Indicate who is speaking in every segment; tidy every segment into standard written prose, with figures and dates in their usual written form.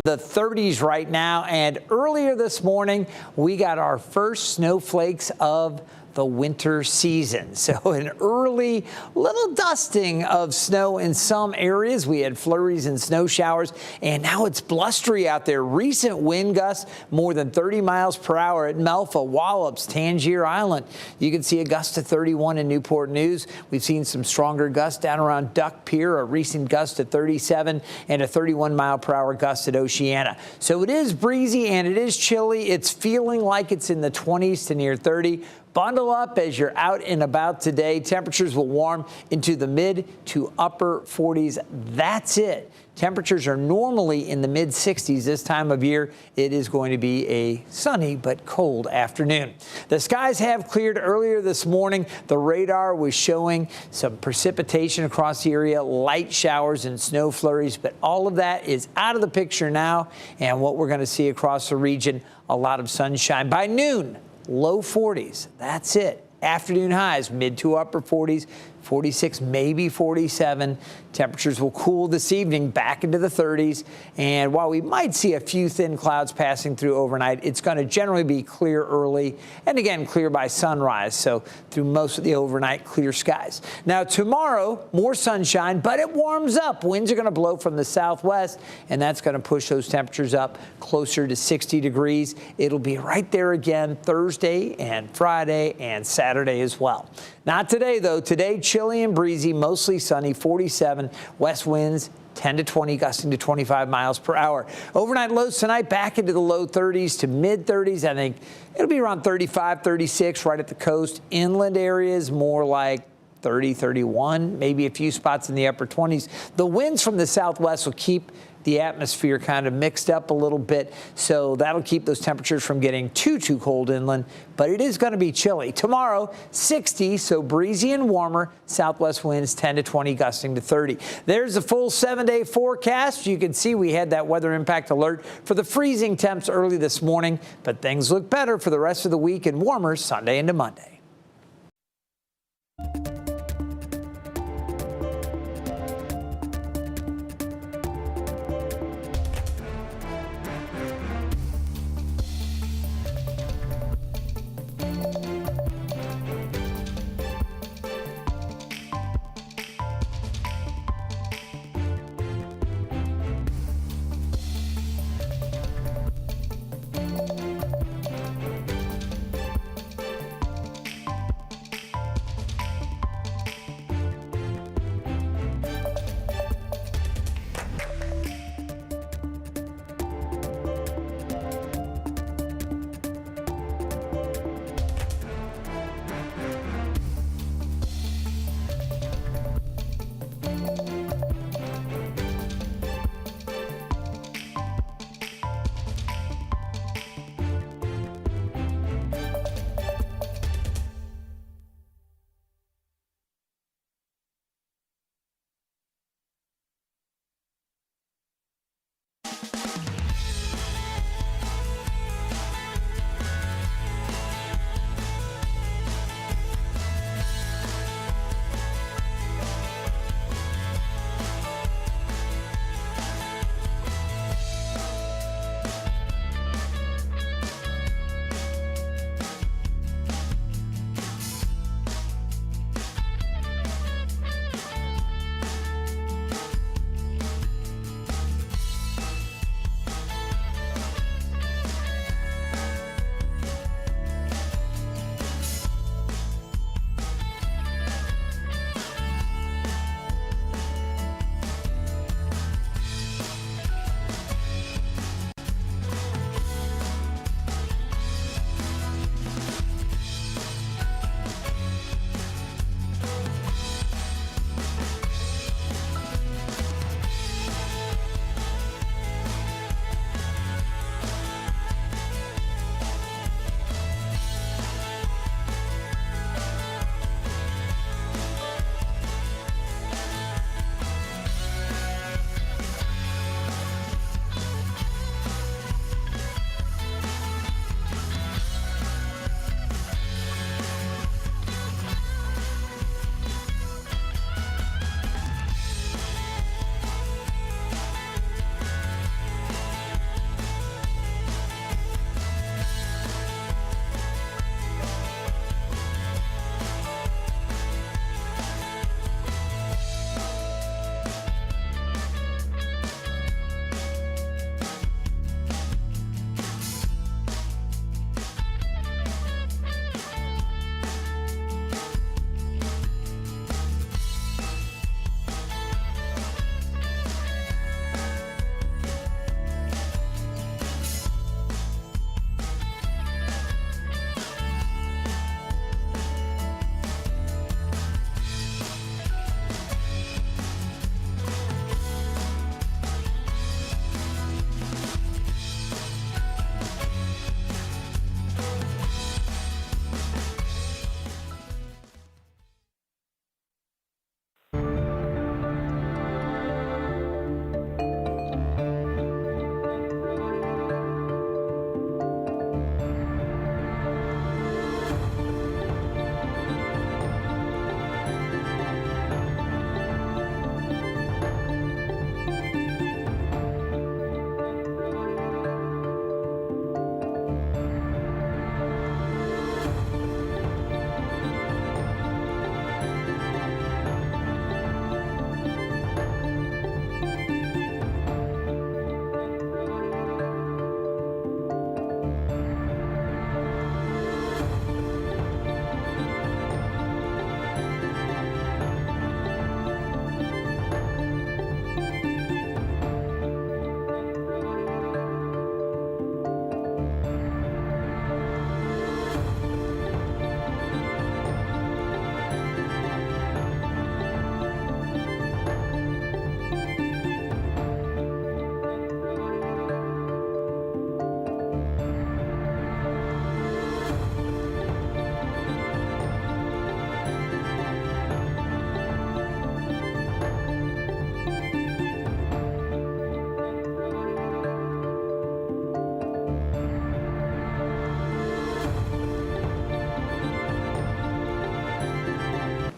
Speaker 1: The 30s right now, and earlier this morning we got our first snowflakes of the winter season. So an early little dusting of snow in some areas. We had flurries and snow showers, and now it's blustery out there. Recent wind gusts more than 30 miles per hour at Melfa, Wallops, Tangier Island. You can see a gust of 31 in Newport News. We've seen some stronger gusts down around Duck Pier, a recent gust of 37 and a 31 mile per hour gust at Oceana. So it is breezy and it is chilly. It's feeling like it's in the 20s to near 30. Bundle up as you're out and about today. Temperatures will warm into the mid to upper 40s. That's it. Temperatures are normally in the mid 60s this time of year. It is going to be a sunny but cold afternoon. The skies have cleared earlier this morning. The radar was showing some precipitation across the area, light showers and snow flurries, but all of that is out of the picture now. And what we're going to see across the region, a lot of sunshine. By noon, low 40s. That's it. Afternoon highs, mid to upper 40s, 46, maybe 47. Temperatures will cool this evening back into the 30s. And while we might see a few thin clouds passing through overnight, it's going to generally be clear early and again clear by sunrise. So through most of the overnight, clear skies. Now tomorrow, more sunshine, but it warms up. Winds are going to blow from the southwest, and that's going to push those temperatures up closer to 60 degrees. It'll be right there again Thursday and Friday and Saturday as well. Not today, though. Today, chilly and breezy, mostly sunny, 47. West winds 10 to 20, gusting to 25 miles per hour. Overnight lows tonight back into the low 30s to mid 30s. I think it'll be around 35, 36 right at the coast. Inland areas more like 30, 31, maybe a few spots in the upper 20s. The winds from the southwest will keep the atmosphere kind of mixed up a little bit, so that'll keep those temperatures from getting too cold inland, but it is going to be chilly. Tomorrow, 60, so breezy and warmer. Southwest winds 10 to 20, gusting to 30. There's a full 7-day forecast. You can see we had that weather impact alert for the freezing temps early this morning, but things look better for the rest of the week and warmer Sunday into Monday.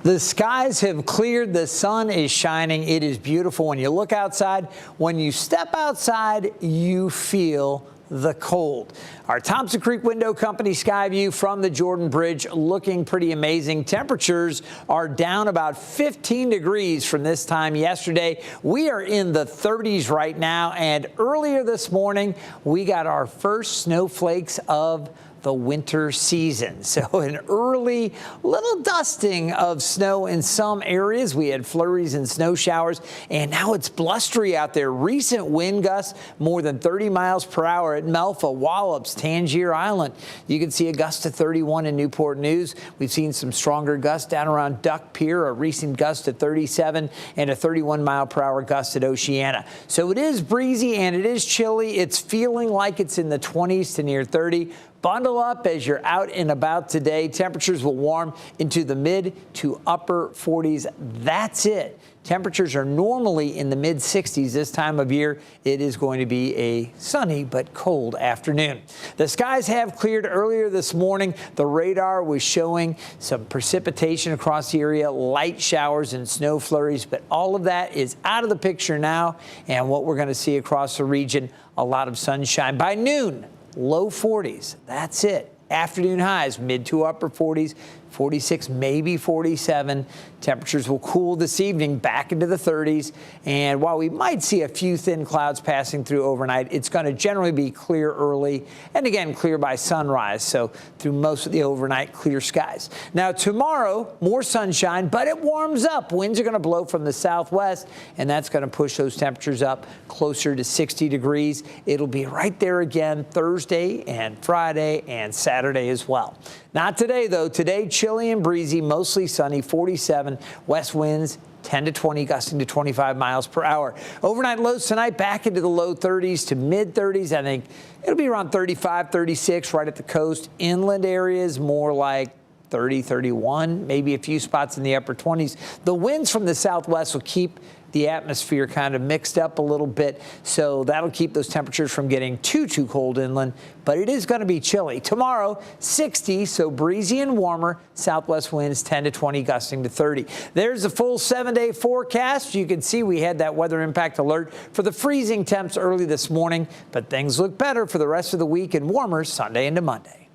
Speaker 1: The skies have cleared. The sun is shining. It is beautiful when you look outside. When you step outside, you feel the cold. Our Thompson Creek Window Company sky view from the Jordan Bridge looking pretty amazing. Temperatures are down about 15 degrees from this time yesterday. We are in the 30s right now, and earlier this morning we got our first snowflakes of the winter season. So an early little dusting of snow in some areas. We had flurries and snow showers, and now it's blustery out there. Recent wind gusts more than 30 miles per hour at Melfa, Wallops, Tangier Island. You can see a gust to 31 in Newport News. We've seen some stronger gusts down around Duck Pier, a recent gust to 37, and a 31 mile per hour gust at Oceana. So it is breezy and it is chilly. It's feeling like it's in the 20s to near 30. Bundle up as you're out and about today. Temperatures will warm into the mid to upper 40s. That's it. Temperatures are normally in the mid 60s this time of year. It is going to be a sunny but cold afternoon. The skies have cleared earlier this morning. The radar was showing some precipitation across the area, light showers and snow flurries, but all of that is out of the picture now. And what we're going to see across the region, a lot of sunshine. By noon, low 40s. That's it. Afternoon highs, mid to upper 40s, 46, maybe 47. Temperatures will cool this evening back into the 30s. And while we might see a few thin clouds passing through overnight, it's going to generally be clear early and again clear by sunrise. So through most of the overnight, clear skies. Now tomorrow, more sunshine, but it warms up. Winds are going to blow from the southwest, and that's going to push those temperatures up closer to 60 degrees. It'll be right there again Thursday and Friday and Saturday as well. Not today, though. Today, chilly and breezy, mostly sunny, 47. West winds 10 to 20, gusting to 25 miles per hour. Overnight lows tonight back into the low 30s to mid 30s. I think it'll be around 35, 36 right at the coast. Inland areas more like 30, 31, maybe a few spots in the upper 20s. The winds from the southwest will keep the atmosphere kind of mixed up a little bit, so that'll keep those temperatures from getting too cold inland, but it is going to be chilly. Tomorrow, 60, so breezy and warmer. Southwest winds 10 to 20, gusting to 30. There's the full 7-day forecast. You can see we had that weather impact alert for the freezing temps early this morning, but things look better for the rest of the week and warmer Sunday into Monday.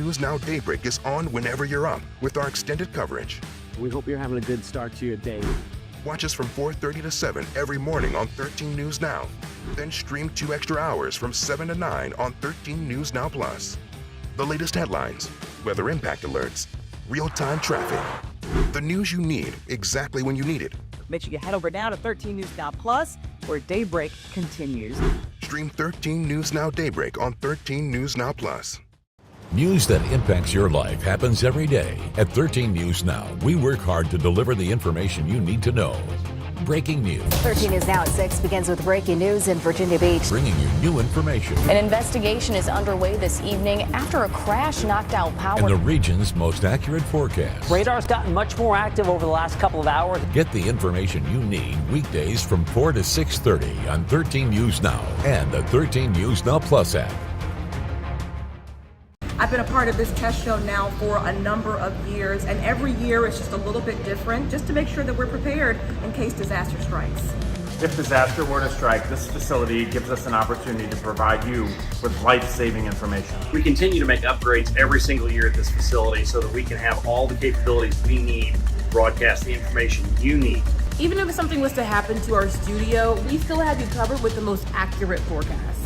Speaker 2: News Now Daybreak is on whenever you're up with our extended coverage.
Speaker 3: We hope you're having a good start to your day.
Speaker 2: Watch us from 4:30 to 7 every morning on 13 News Now. Then stream 2 extra hours from 7 to 9 on 13 News Now Plus. The latest headlines, weather impact alerts, real-time traffic. The news you need exactly when you need it.
Speaker 4: Make sure you head over now to 13 News Now Plus, where Daybreak continues.
Speaker 2: Stream 13 News Now Daybreak on 13 News Now Plus.
Speaker 5: News that impacts your life happens every day. At 13 News Now, we work hard to deliver the information you need to know. Breaking news.
Speaker 6: 13 News Now at 6 begins with breaking news in Virginia Beach.
Speaker 5: Bringing you new information.
Speaker 7: An investigation is underway this evening after a crash knocked out power.
Speaker 5: And the region's most accurate forecast.
Speaker 8: Radar's gotten much more active over the last couple of hours.
Speaker 5: Get the information you need weekdays from 4 to 6:30 on 13 News Now and the 13 News Now Plus app.
Speaker 9: I've been a part of this test show now for a number of years, and every year it's just a little bit different, just to make sure that we're prepared in case disaster strikes.
Speaker 10: If disaster were to strike, this facility gives us an opportunity to provide you with life-saving information.
Speaker 11: We continue to make upgrades every single year at this facility so that we can have all the capabilities we need to broadcast the information you need.
Speaker 9: Even if something was to happen to our studio, we still have you covered with the most accurate forecast.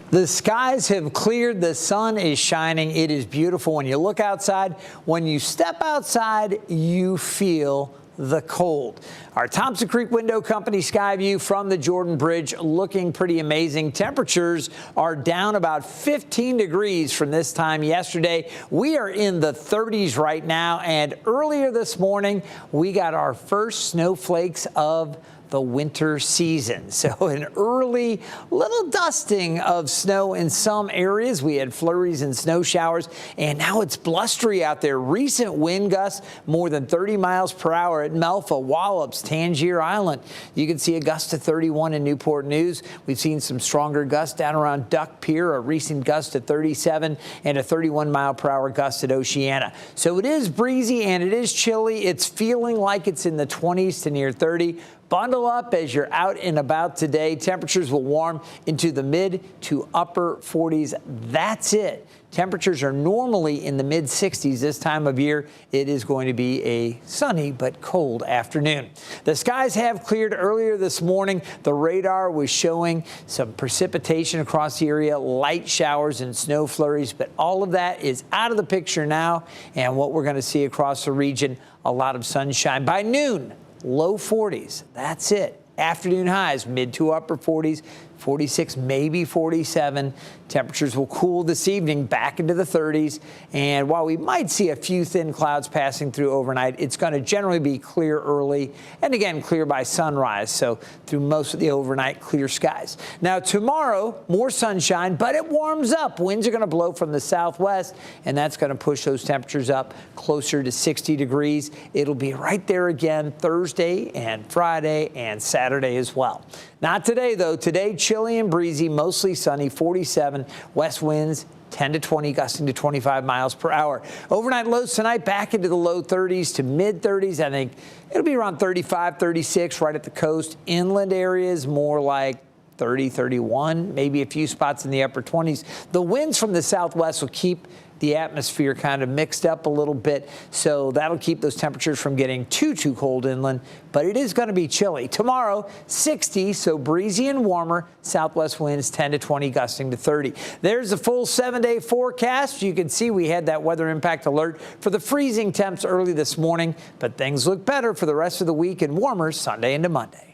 Speaker 1: The skies have cleared. The sun is shining. It is beautiful. When you look outside, when you step outside, you feel the cold. Our Thompson Creek Window Company sky view from the Jordan Bridge looking pretty amazing. Temperatures are down about 15 degrees from this time yesterday. We are in the 30s right now, and earlier this morning, we got our first snowflakes of the winter season. So an early little dusting of snow in some areas. We had flurries and snow showers, and now it's blustery out there. Recent wind gusts more than 30 miles per hour at Melfa, Wallops, Tangier Island. You can see a gust to 31 in Newport News. We've seen some stronger gusts down around Duck Pier, a recent gust to 37, and a 31 mile per hour gust at Oceana. So it is breezy and it is chilly. It's feeling like it's in the 20s to near 30. Bundle up as you're out and about today. Temperatures will warm into the mid to upper 40s. That's it. Temperatures are normally in the mid 60s this time of year. It is going to be a sunny but cold afternoon. The skies have cleared earlier this morning. The radar was showing some precipitation across the area, light showers and snow flurries, but all of that is out of the picture now. And what we're going to see across the region, a lot of sunshine. By noon, low 40s. That's it. Afternoon highs, mid to upper 40s, 46, maybe 47. Temperatures will cool this evening back into the 30s. And while we might see a few thin clouds passing through overnight, it's going to generally be clear early and again clear by sunrise. So through most of the overnight, clear skies. Now tomorrow, more sunshine, but it warms up. Winds are going to blow from the southwest, and that's going to push those temperatures up closer to 60 degrees. It'll be right there again Thursday and Friday and Saturday as well. Not today, though. Today, chilly and breezy, mostly sunny, 47. West winds 10 to 20, gusting to 25 miles per hour. Overnight lows tonight back into the low 30s to mid 30s. I think it'll be around 35, 36 right at the coast. Inland areas more like 30, 31, maybe a few spots in the upper 20s. The winds from the southwest will keep the atmosphere kind of mixed up a little bit, so that'll keep those temperatures from getting too cold inland, but it is going to be chilly. Tomorrow, 60, so breezy and warmer. Southwest winds 10 to 20, gusting to 30. There's the full 7-day forecast. You can see we had that weather impact alert for the freezing temps early this morning, but things look better for the rest of the week and warmer Sunday into Monday.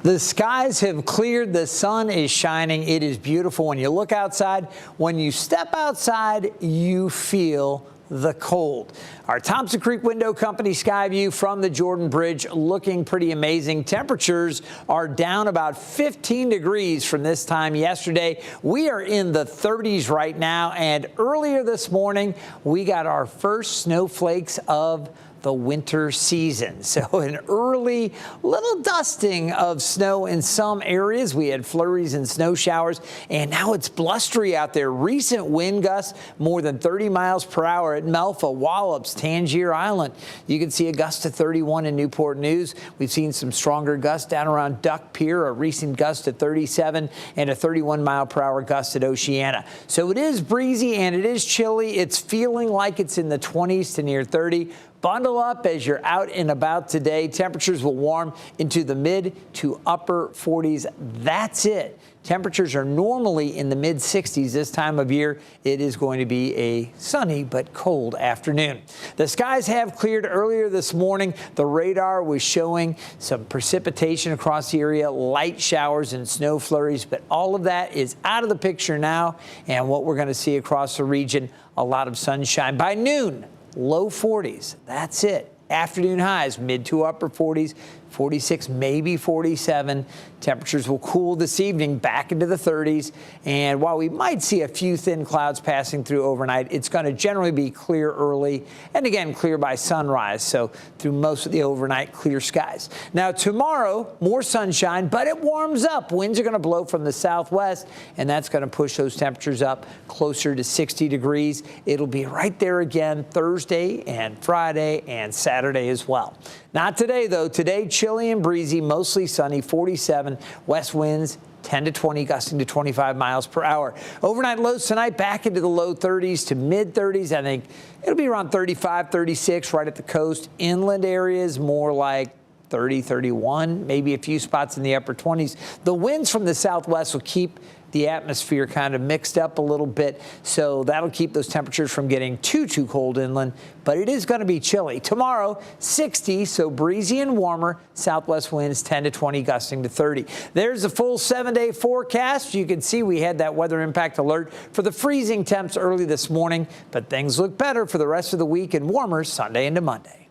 Speaker 1: The skies have cleared. The sun is shining. It is beautiful. When you look outside, when you step outside, you feel the cold. Our Thompson Creek Window Company sky view from the Jordan Bridge looking pretty amazing. Temperatures are down about 15 degrees from this time yesterday. We are in the 30s right now, and earlier this morning, we got our first snowflakes of the winter season. So an early little dusting of snow in some areas. We had flurries and snow showers, and now it's blustery out there. Recent wind gusts more than 30 miles per hour at Melfa, Wallops, Tangier Island. You can see a gust to 31 in Newport News. We've seen some stronger gusts down around Duck Pier, a recent gust to 37, and a 31 mile per hour gust at Oceana. So it is breezy and it is chilly. It's feeling like it's in the 20s to near 30. Bundle up as you're out and about today. Temperatures will warm into the mid to upper 40s. That's it. Temperatures are normally in the mid 60s this time of year. It is going to be a sunny but cold afternoon. The skies have cleared earlier this morning. The radar was showing some precipitation across the area, light showers and snow flurries, but all of that is out of the picture now. And what we're going to see across the region, a lot of sunshine. By noon, low 40s. That's it. Afternoon highs, mid to upper 40s, 46, maybe 47. Temperatures will cool this evening back into the 30s. And while we might see a few thin clouds passing through overnight, it's going to generally be clear early and again clear by sunrise. So through most of the overnight, clear skies. Now tomorrow, more sunshine, but it warms up. Winds are going to blow from the southwest, and that's going to push those temperatures up closer to 60 degrees. It'll be right there again Thursday and Friday and Saturday as well. Not today, though. Today, chilly and breezy, mostly sunny, 47. West winds 10 to 20, gusting to 25 miles per hour. Overnight lows tonight back into the low 30s to mid 30s. I think it'll be around 35, 36 right at the coast. Inland areas more like 30, 31, maybe a few spots in the upper 20s. The winds from the southwest will keep the atmosphere kind of mixed up a little bit, so that'll keep those temperatures from getting too cold inland, but it is going to be chilly. Tomorrow, 60, so breezy and warmer. Southwest winds 10 to 20, gusting to 30. There's a full 7-day forecast. You can see we had that weather impact alert for the freezing temps early this morning, but things look better for the rest of the week and warmer Sunday into Monday.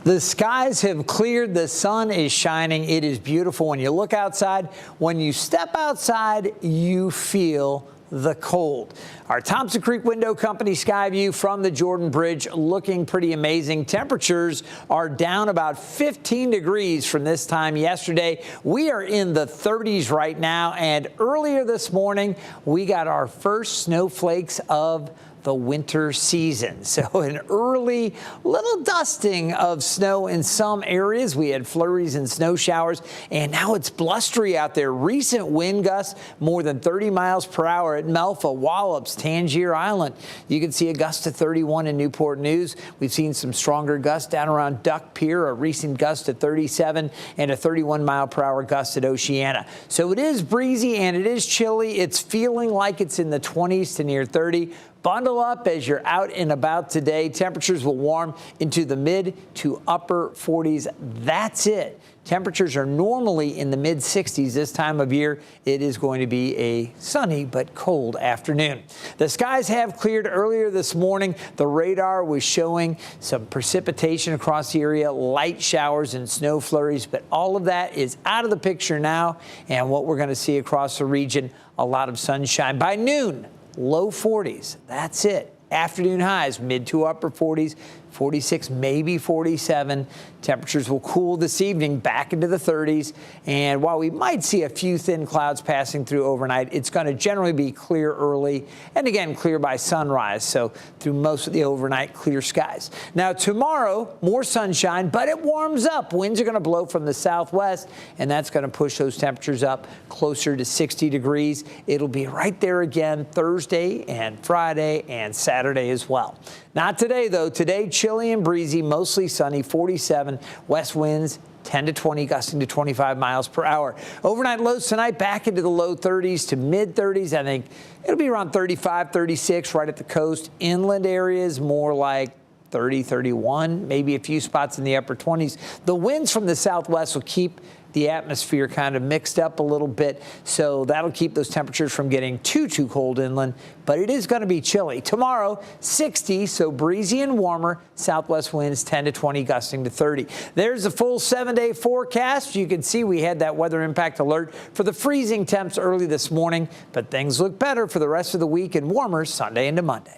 Speaker 1: The skies have cleared. The sun is shining. It is beautiful when you look outside. When you step outside, you feel the cold. Our Thompson Creek Window Company sky view from the Jordan Bridge looking pretty amazing. Temperatures are down about 15 degrees from this time yesterday. We are in the 30s right now, and earlier this morning we got our first snowflakes of the winter season. So an early little dusting of snow in some areas. We had flurries and snow showers, and now it's blustery out there. Recent wind gusts more than 30 miles per hour at Melfa, Wallops, Tangier Island. You can see a gust to 31 in Newport News. We've seen some stronger gusts down around Duck Pier, a recent gust to 37, and a 31 mile per hour gust at Oceana. So it is breezy and it is chilly. It's feeling like it's in the 20s to near 30. Bundle up as you're out and about today. Temperatures will warm into the mid to upper 40s. That's it. Temperatures are normally in the mid 60s this time of year. It is going to be a sunny but cold afternoon. The skies have cleared earlier this morning. The radar was showing some precipitation across the area, light showers and snow flurries, but all of that is out of the picture now. And what we're going to see across the region, a lot of sunshine. By noon, low 40s. That's it. Afternoon highs, mid to upper 40s, 46, maybe 47. Temperatures will cool this evening back into the 30s. And while we might see a few thin clouds passing through overnight, it's going to generally be clear early and again clear by sunrise. So through most of the overnight, clear skies. Now tomorrow, more sunshine, but it warms up. Winds are going to blow from the southwest, and that's going to push those temperatures up closer to 60 degrees. It'll be right there again Thursday and Friday and Saturday as well. Not today, though. Today, chilly and breezy, mostly sunny, 47. West winds 10 to 20, gusting to 25 miles per hour. Overnight lows tonight back into the low 30s to mid 30s. I think it'll be around 35, 36 right at the coast. Inland areas more like 30, 31, maybe a few spots in the upper 20s. The winds from the southwest will keep the atmosphere kind of mixed up a little bit, so that'll keep those temperatures from getting too cold inland, but it is going to be chilly. Tomorrow, 60, so breezy and warmer. Southwest winds 10 to 20, gusting to 30. There's the full 7-day forecast. You can see we had that weather impact alert for the freezing temps early this morning, but things look better for the rest of the week and warmer Sunday into Monday.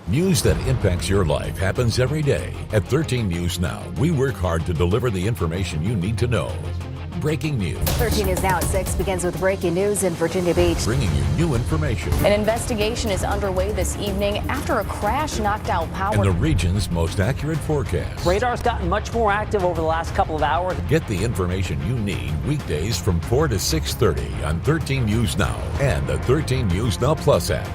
Speaker 5: News that impacts your life happens every day. At 13 News Now, we work hard to deliver the information you need to know. Breaking news.
Speaker 6: 13 News Now at 6 begins with breaking news in Virginia Beach.
Speaker 5: Bringing you new information.
Speaker 7: An investigation is underway this evening after a crash knocked out power.
Speaker 5: And the region's most accurate forecast.
Speaker 8: Radar's gotten much more active over the last couple of hours.
Speaker 5: Get the information you need weekdays from 4 to 6:30 on 13 News Now and the 13 News Now Plus app.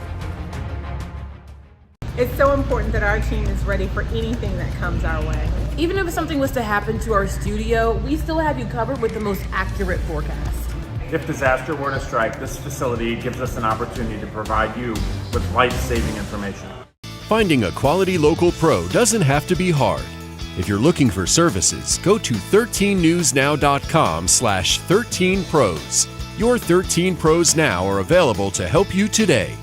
Speaker 9: It's so important that our team is ready for anything that comes our way.
Speaker 12: Even if something was to happen to our studio, we still have you covered with the most accurate forecast.
Speaker 10: If disaster were to strike, this facility gives us an opportunity to provide you with life-saving information.
Speaker 13: Finding a quality local pro doesn't have to be hard. If you're looking for services, go to 13newsnow.com/13pros. Your 13 Pros Now are available to help you today.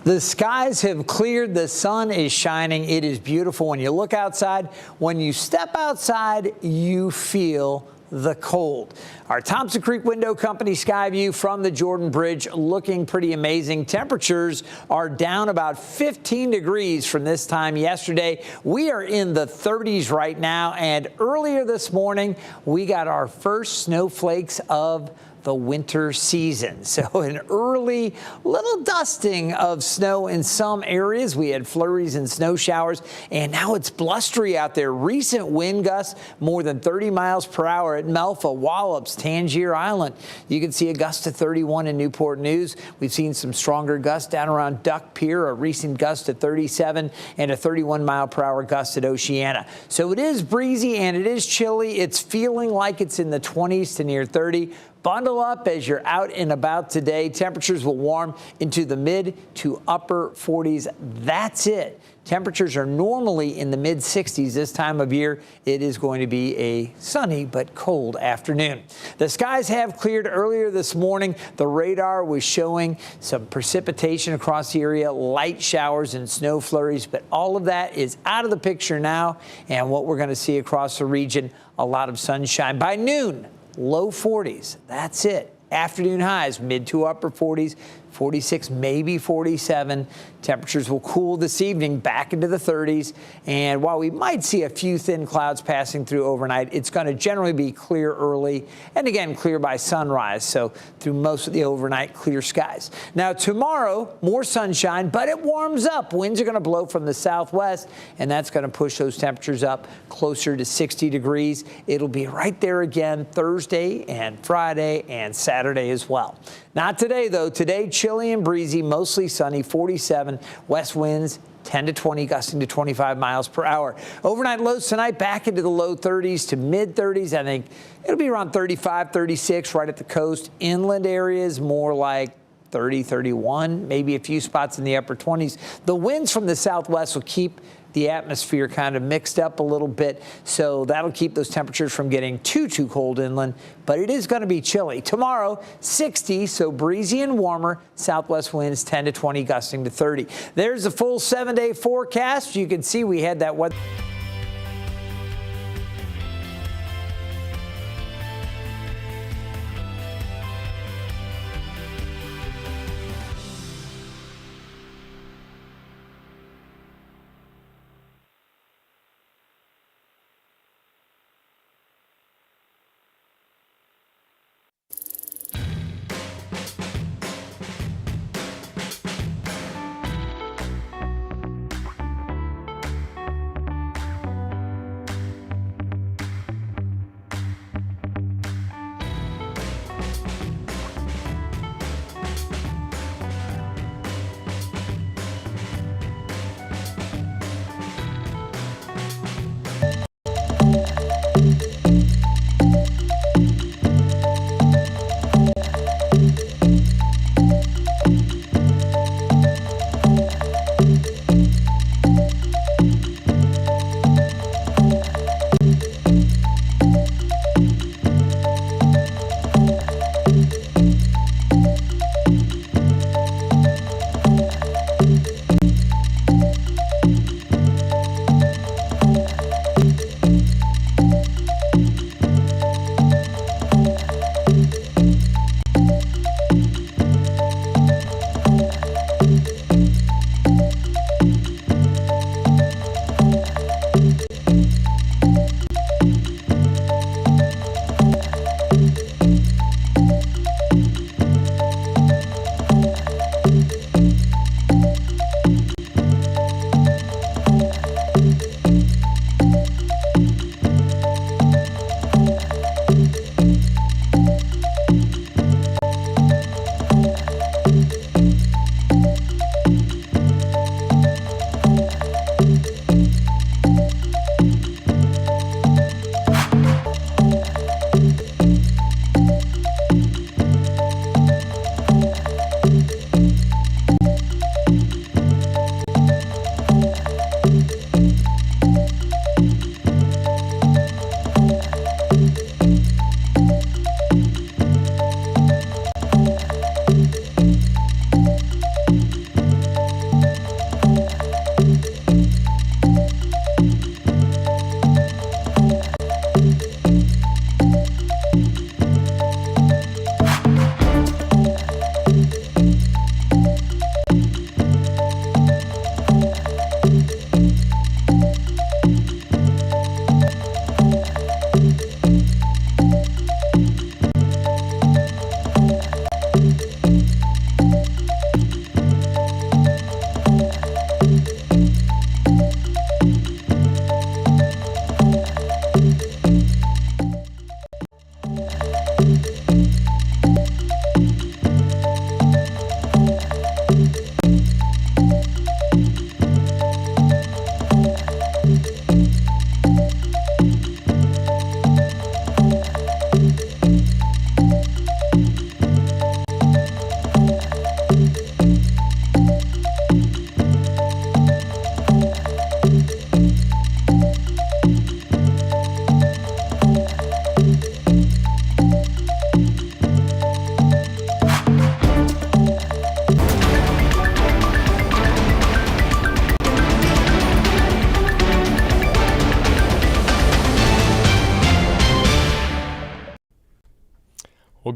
Speaker 1: The skies have cleared. The sun is shining. It is beautiful when you look outside. When you step outside, you feel the cold. Our Thompson Creek Window Company sky view from the Jordan Bridge looking pretty amazing. Temperatures are down about 15 degrees from this time yesterday. We are in the 30s right now, and earlier this morning we got our first snowflakes of the winter season. So an early little dusting of snow in some areas. We had flurries and snow showers, and now it's blustery out there. Recent wind gusts more than 30 miles per hour at Melfa, Wallops, Tangier Island. You can see a gust of 31 in Newport News. We've seen some stronger gusts down around Duck Pier, a recent gust of 37, and a 31 mile per hour gust at Oceana. So it is breezy and it is chilly. It's feeling like it's in the 20s to near 30. Bundle up as you're out and about today. Temperatures will warm into the mid to upper 40s. That's it. Temperatures are normally in the mid 60s this time of year. It is going to be a sunny but cold afternoon. The skies have cleared earlier this morning. The radar was showing some precipitation across the area, light showers and snow flurries, but all of that is out of the picture now. And what we're going to see across the region, a lot of sunshine. By noon, low 40s. That's it. Afternoon highs, mid to upper 40s, 46, maybe 47. Temperatures will cool this evening back into the 30s. And while we might see a few thin clouds passing through overnight, it's going to generally be clear early and again clear by sunrise. So through most of the overnight, clear skies. Now tomorrow, more sunshine, but it warms up. Winds are going to blow from the southwest, and that's going to push those temperatures up closer to 60 degrees. It'll be right there again Thursday and Friday and Saturday as well. Not today, though. Today, chilly and breezy, mostly sunny, 47. West winds 10 to 20, gusting to 25 miles per hour. Overnight lows tonight back into the low 30s to mid 30s. I think it'll be around 35, 36 right at the coast. Inland areas more like 30, 31, maybe a few spots in the upper 20s. The winds from the southwest will keep the atmosphere kind of mixed up a little bit, so that'll keep those temperatures from getting too cold inland, but it is going to be chilly. Tomorrow, 60, so breezy and warmer. Southwest winds 10 to 20, gusting to 30. There's a full 7-day forecast. You can see we had that weather.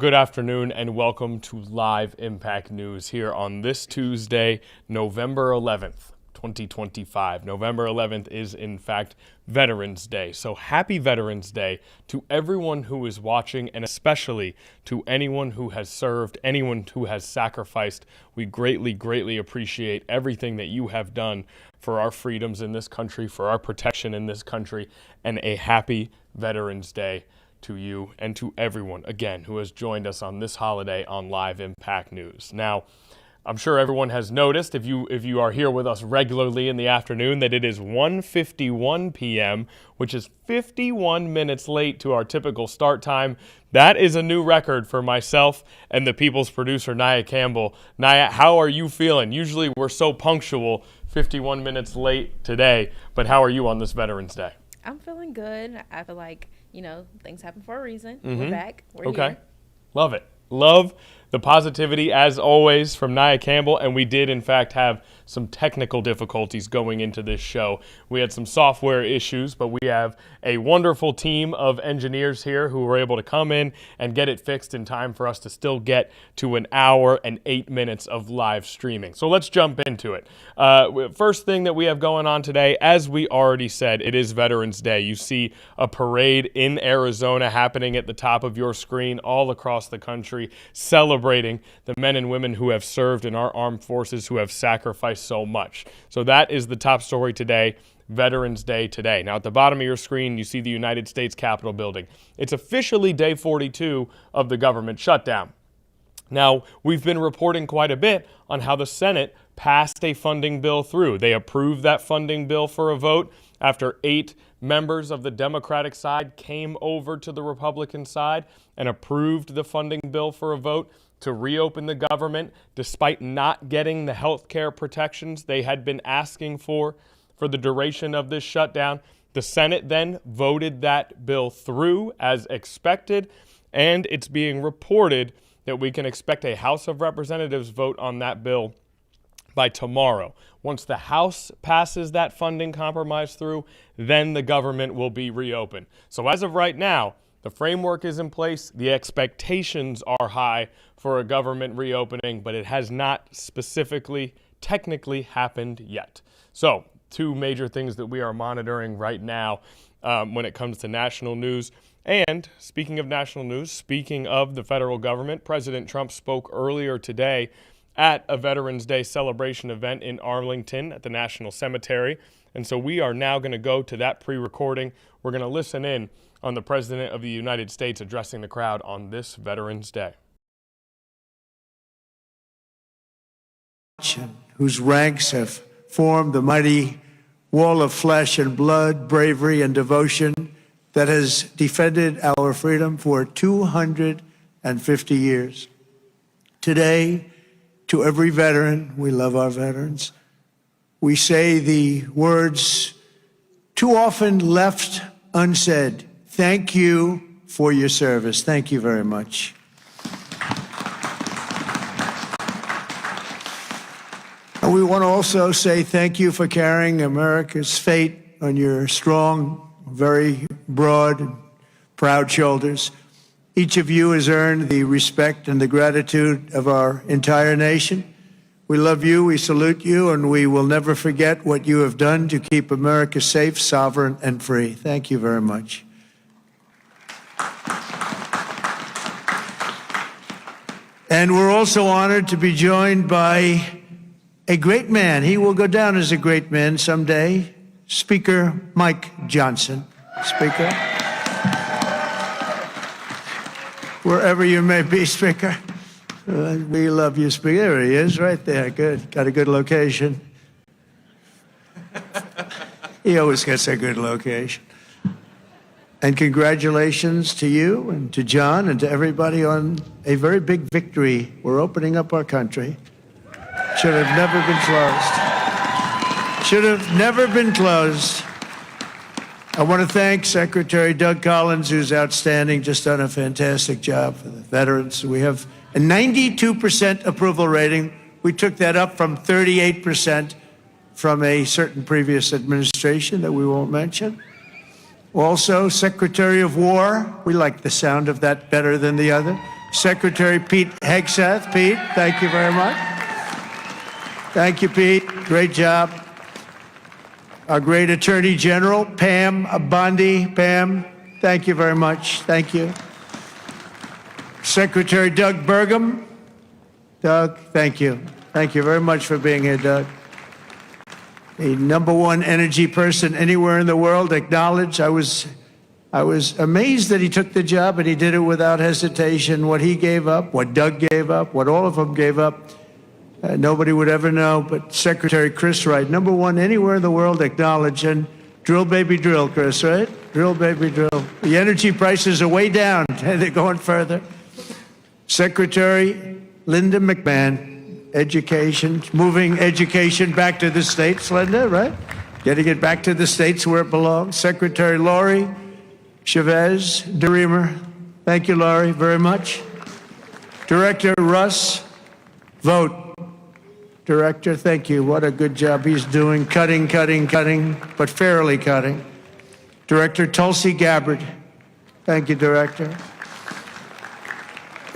Speaker 14: good afternoon and welcome to Live Impact News here on this Tuesday, November 11th, 2025. November 11th is, in fact, Veterans Day. So happy Veterans Day to everyone who is watching, and especially to anyone who has served, anyone who has sacrificed. We greatly, greatly appreciate everything that you have done for our freedoms in this country, for our protection in this country, and a happy Veterans Day to you and to everyone, again, who has joined us on this holiday on Live Impact News. Now, I'm sure everyone has noticed, if you are here with us regularly in the afternoon, that it is 1:51 p.m., which is 51 minutes late to our typical start time. That is a new record for myself and the People's producer, Nia Campbell. Nia, how are you feeling? Usually we're so punctual, 51 minutes late today, but how are you on this Veterans Day?
Speaker 15: I'm feeling good. I feel like, things happen for a reason.
Speaker 14: Mm-hmm.
Speaker 15: We're back. We're
Speaker 14: okay.
Speaker 15: Here.
Speaker 14: Love it. Love the positivity, as always, from Nia Campbell, and we did, in fact, have some technical difficulties going into this show. We had some software issues, but we have a wonderful team of engineers here who were able to come in and get it fixed in time for us to still get to an hour and 8 minutes of live streaming. So let's jump into it. First thing that we have going on today, as we already said, it is Veterans Day. You see a parade in Arizona happening at the top of your screen all across the country, celebrating the men and women who have served in our armed forces, who have sacrificed so much. So that is the top story today, Veterans Day today. Now at the bottom of your screen, you see the United States Capitol building. It's officially day 42 of the government shutdown. Now, we've been reporting quite a bit on how the Senate passed a funding bill through. They approved that funding bill for a vote after 8 members of the Democratic side came over to the Republican side and approved the funding bill for a vote to reopen the government despite not getting the health care protections they had been asking for the duration of this shutdown. The Senate then voted that bill through as expected, and it's being reported that we can expect a House of Representatives vote on that bill by tomorrow. Once the House passes that funding compromise through, then the government will be reopened. So as of right now, the framework is in place. The expectations are high for a government reopening, but it has not specifically, technically happened yet. So 2 major things that we are monitoring right now when it comes to national news. And speaking of national news, speaking of the federal government, President Trump spoke earlier today at a Veterans Day celebration event in Arlington at the National Cemetery. And so we are now going to go to that pre-recording. We're going to listen in on the President of the United States addressing the crowd on this Veterans Day.
Speaker 16: Whose ranks have formed the mighty wall of flesh and blood, bravery and devotion that has defended our freedom for 250 years. Today, to every veteran, we love our veterans, we say the words too often left unsaid. Thank you for your service. Thank you very much. And we want to also say thank you for carrying America's fate on your strong, very broad and proud shoulders. Each of you has earned the respect and the gratitude of our entire nation. We love you, we salute you, and we will never forget what you have done to keep America safe, sovereign, and free. Thank you very much. And we're also honored to be joined by a great man. He will go down as a great man someday, Speaker Mike Johnson. Speaker. Wherever you may be, Speaker. We love you, Speaker. There he is, right there. Good. Got a good location. He always gets a good location. And congratulations to you and to John and to everybody on a very big victory. We're opening up our country. Should have never been closed. Should have never been closed. I want to thank Secretary Doug Collins, who's outstanding, just done a fantastic job for the veterans. We have a 92% approval rating. We took that up from 38% from a certain previous administration that we won't mention. Also, Secretary of War, we like the sound of that better than the other. Secretary Pete Hegseth. Pete, thank you very much. Thank you, Pete. Great job. Our great Attorney General, Pam Bondi. Pam, thank you very much. Thank you. Secretary Doug Burgum. Doug, thank you. Thank you very much for being here, Doug. The #1 energy person anywhere in the world, acknowledged. I was amazed that he took the job, and he did it without hesitation. What he gave up, what Doug gave up, what all of them gave up, nobody would ever know. But Secretary Chris Wright, #1 anywhere in the world, acknowledged. And drill, baby, drill, Chris, right? Drill, baby, drill. The energy prices are way down, and they're going further. Secretary Linda McMahon, Education, moving education back to the states, Linda, right? Getting it back to the states where it belongs. Secretary Lori Chavez DeReamer, thank you, Laurie, very much. Director Russ Vogt, Director, thank you. What a good job he's doing. Cutting, but fairly cutting. Director Tulsi Gabbard, thank you, Director.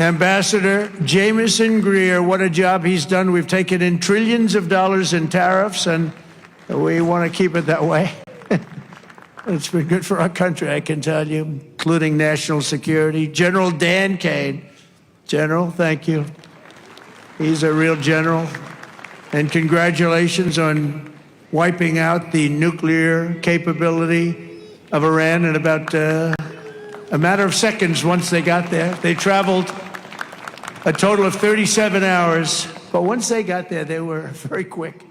Speaker 16: Ambassador Jameson Greer, what a job he's done. We've taken in trillions of dollars in tariffs, and we want to keep it that way. It's been good for our country, I can tell you, including national security. General Dan Kane. General, thank you. He's a real general. And congratulations on wiping out the nuclear capability of Iran in about a matter of seconds once they got there. They traveled a total of 37 hours, but once they got there, they were very quick.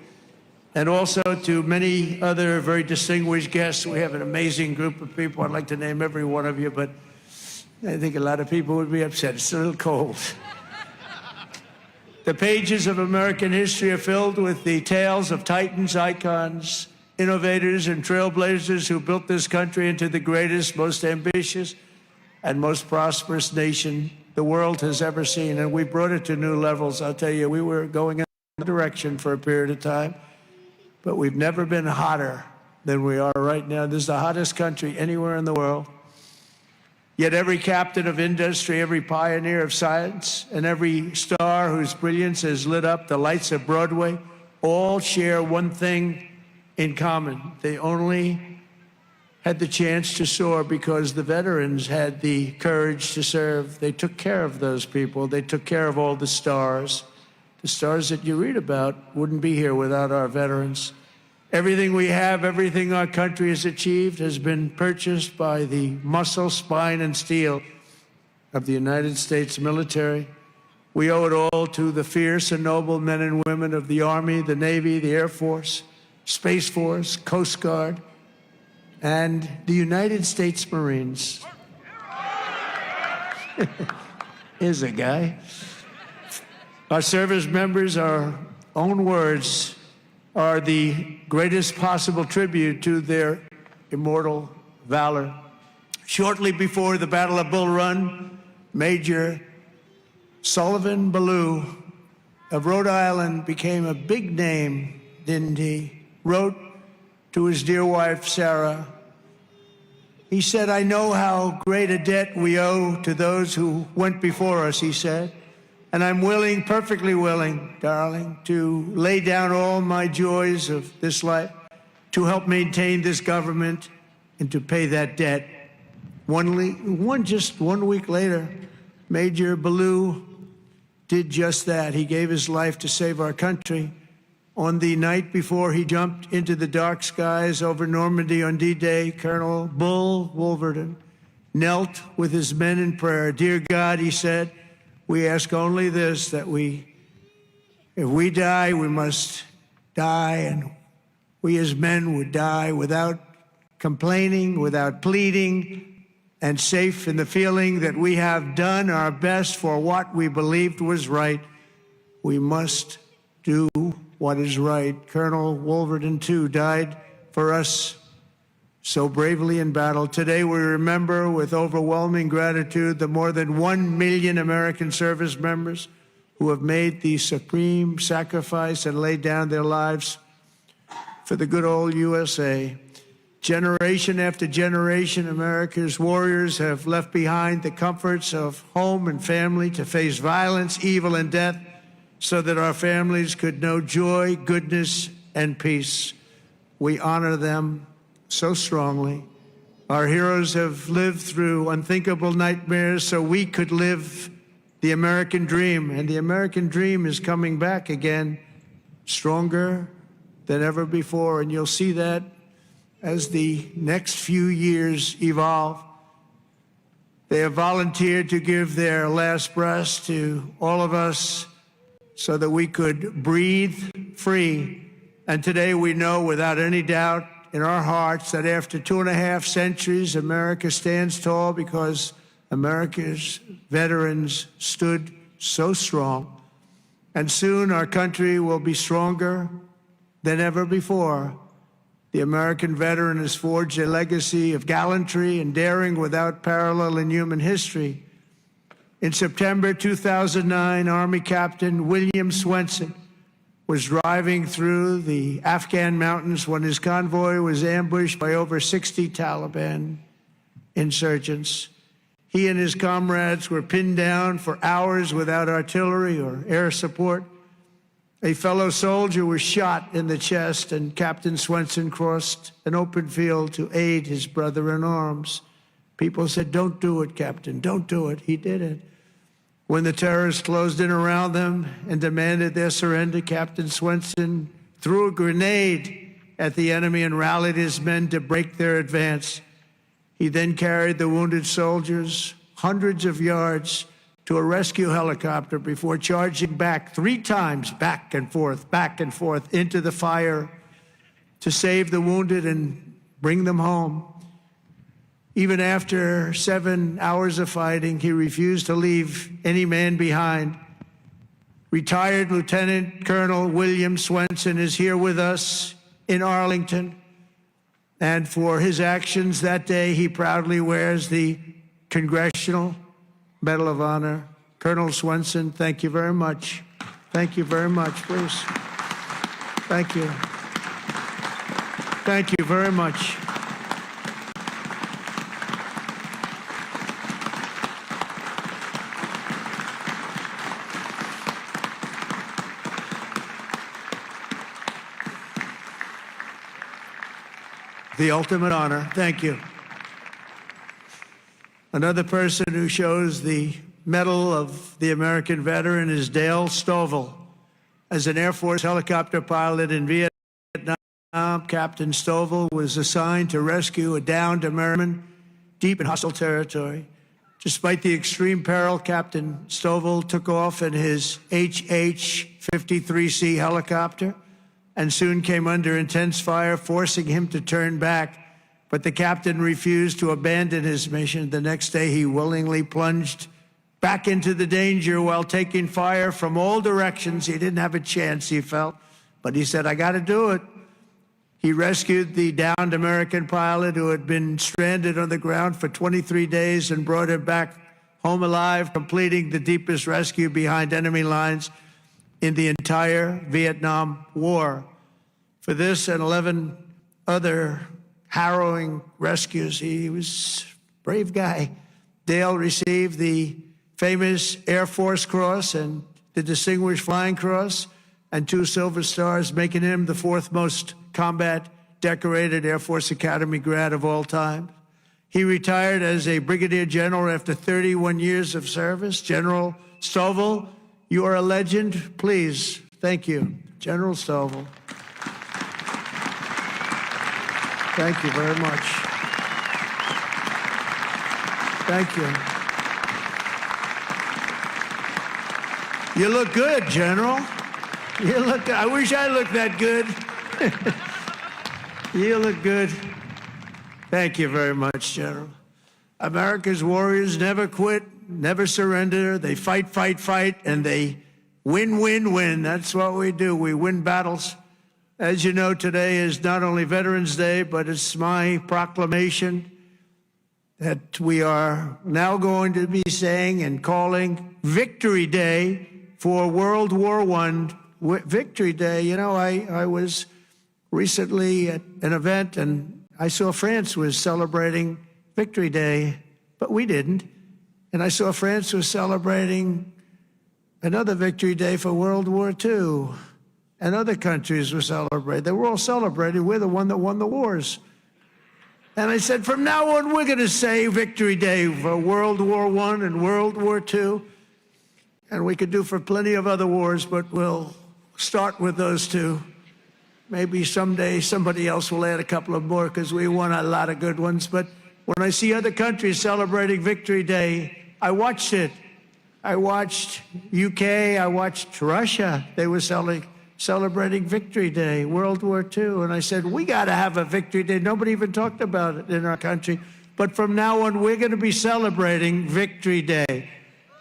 Speaker 16: And also to many other very distinguished guests. We have an amazing group of people. I'd like to name every one of you, but I think a lot of people would be upset. It's a little cold. The pages of American history are filled with the tales of titans, icons, innovators, and trailblazers who built this country into the greatest, most ambitious, and most prosperous nation the world has ever seen. And we brought it to new levels. I'll tell you, we were going in that direction for a period of time, but we've never been hotter than we are right now. This is the hottest country anywhere in the world. Yet every captain of industry, every pioneer of science, and every star whose brilliance has lit up the lights of Broadway all share one thing in common. They only had the chance to soar because the veterans had the courage to serve. They took care of those people. They took care of all the stars. The stars that you read about wouldn't be here without our veterans. Everything we have, everything our country has achieved has been purchased by the muscle, spine, and steel of the United States military. We owe it all to the fierce and noble men and women of the Army, the Navy, the Air Force, Space Force, Coast Guard, and the United States Marines. Here's a guy. Our service members, our own words, are the greatest possible tribute to their immortal valor. Shortly before the Battle of Bull Run, Major Sullivan Ballou of Rhode Island became a big name, didn't he? Wrote to his dear wife, Sarah. He said, "I know how great a debt we owe to those who went before us," he said. "And I'm willing, perfectly willing, darling, to lay down all my joys of this life to help maintain this government and to pay that debt." Just 1 week later, Major Ballou did just that. He gave his life to save our country. On the night before he jumped into the dark skies over Normandy on D-Day, Colonel Bull Wolverton knelt with his men in prayer. "Dear God," he said, "we ask only this, that if we die, we must die, and we as men would die without complaining, without pleading, and safe in the feeling that we have done our best for what we believed was right. We must do what is right." Colonel Wolverton, too, died for us so bravely in battle. Today, we remember with overwhelming gratitude the more than 1 million American service members who have made the supreme sacrifice and laid down their lives for the good old USA. Generation after generation, America's warriors have left behind the comforts of home and family to face violence, evil, and death so that our families could know joy, goodness, and peace. We honor them so strongly. Our heroes have lived through unthinkable nightmares so we could live the American dream, and the American dream is coming back again, stronger than ever before, and you'll see that as the next few years evolve. They have volunteered to give their last breaths to all of us so that we could breathe free. And today we know without any doubt in our hearts that after 2.5 centuries, America stands tall because America's veterans stood so strong. And soon our country will be stronger than ever before. The American veteran has forged a legacy of gallantry and daring without parallel in human history. In September 2009, Army Captain William Swenson was driving through the Afghan mountains when his convoy was ambushed by over 60 Taliban insurgents. He and his comrades were pinned down for hours without artillery or air support. A fellow soldier was shot in the chest, and Captain Swenson crossed an open field to aid his brother in arms. People said, "Don't do it, Captain, don't do it." He did it. When the terrorists closed in around them and demanded their surrender, Captain Swenson threw a grenade at the enemy and rallied his men to break their advance. He then carried the wounded soldiers hundreds of yards to a rescue helicopter before charging back 3 times, back and forth into the fire to save the wounded and bring them home. Even after 7 hours of fighting, he refused to leave any man behind. Retired Lieutenant Colonel William Swenson is here with us in Arlington. And for his actions that day, he proudly wears the Congressional Medal of Honor. Colonel Swenson, thank you very much. Thank you very much, please. Thank you. Thank you very much. The ultimate honor. Thank you. Another person who shows the Medal of the American Veteran is Dale Stovall. As an Air Force helicopter pilot in Vietnam, Captain Stovall was assigned to rescue a downed American deep in hostile territory. Despite the extreme peril, Captain Stovall took off in his HH-53C helicopter and soon came under intense fire, forcing him to turn back. But the captain refused to abandon his mission. The next day, he willingly plunged back into the danger while taking fire from all directions. He didn't have a chance, he felt, but he said, "I got to do it." He rescued the downed American pilot who had been stranded on the ground for 23 days and brought him back home alive, completing the deepest rescue behind enemy lines in the entire Vietnam War. For this and 11 other harrowing rescues, he was a brave guy. Dale received the famous Air Force Cross and the Distinguished Flying Cross and 2 Silver Stars, making him the 4th most combat decorated Air Force Academy grad of all time. He retired as a brigadier general after 31 years of service. General Stovall, you are a legend. Please, thank you. General Stovall. Thank you very much. Thank you. You look good, General. You look, I wish I looked that good. You look good. Thank you very much, General. America's warriors never quit, never surrender. They fight, fight, fight, and they win, win, win. That's what we do. We win battles. As you know, today is not only Veterans Day, but it's my proclamation that we are now going to be saying and calling Victory Day for World War I. Victory Day. You know, I was recently at an event, and I saw France was celebrating Victory Day, but we didn't. And I saw France was celebrating another Victory Day for World War II. And other countries were celebrating. They were all celebrating. We're the one that won the wars. And I said, from now on, we're going to say Victory Day for World War I and World War II. And we could do for plenty of other wars, but we'll start with those two. Maybe someday somebody else will add a couple of more because we won a lot of good ones. But when I see other countries celebrating Victory Day, I watched it. I watched UK, I watched Russia. They were celebrating Victory Day, World War II. And I said, we got to have a Victory Day. Nobody even talked about it in our country. But from now on, we're going to be celebrating Victory Day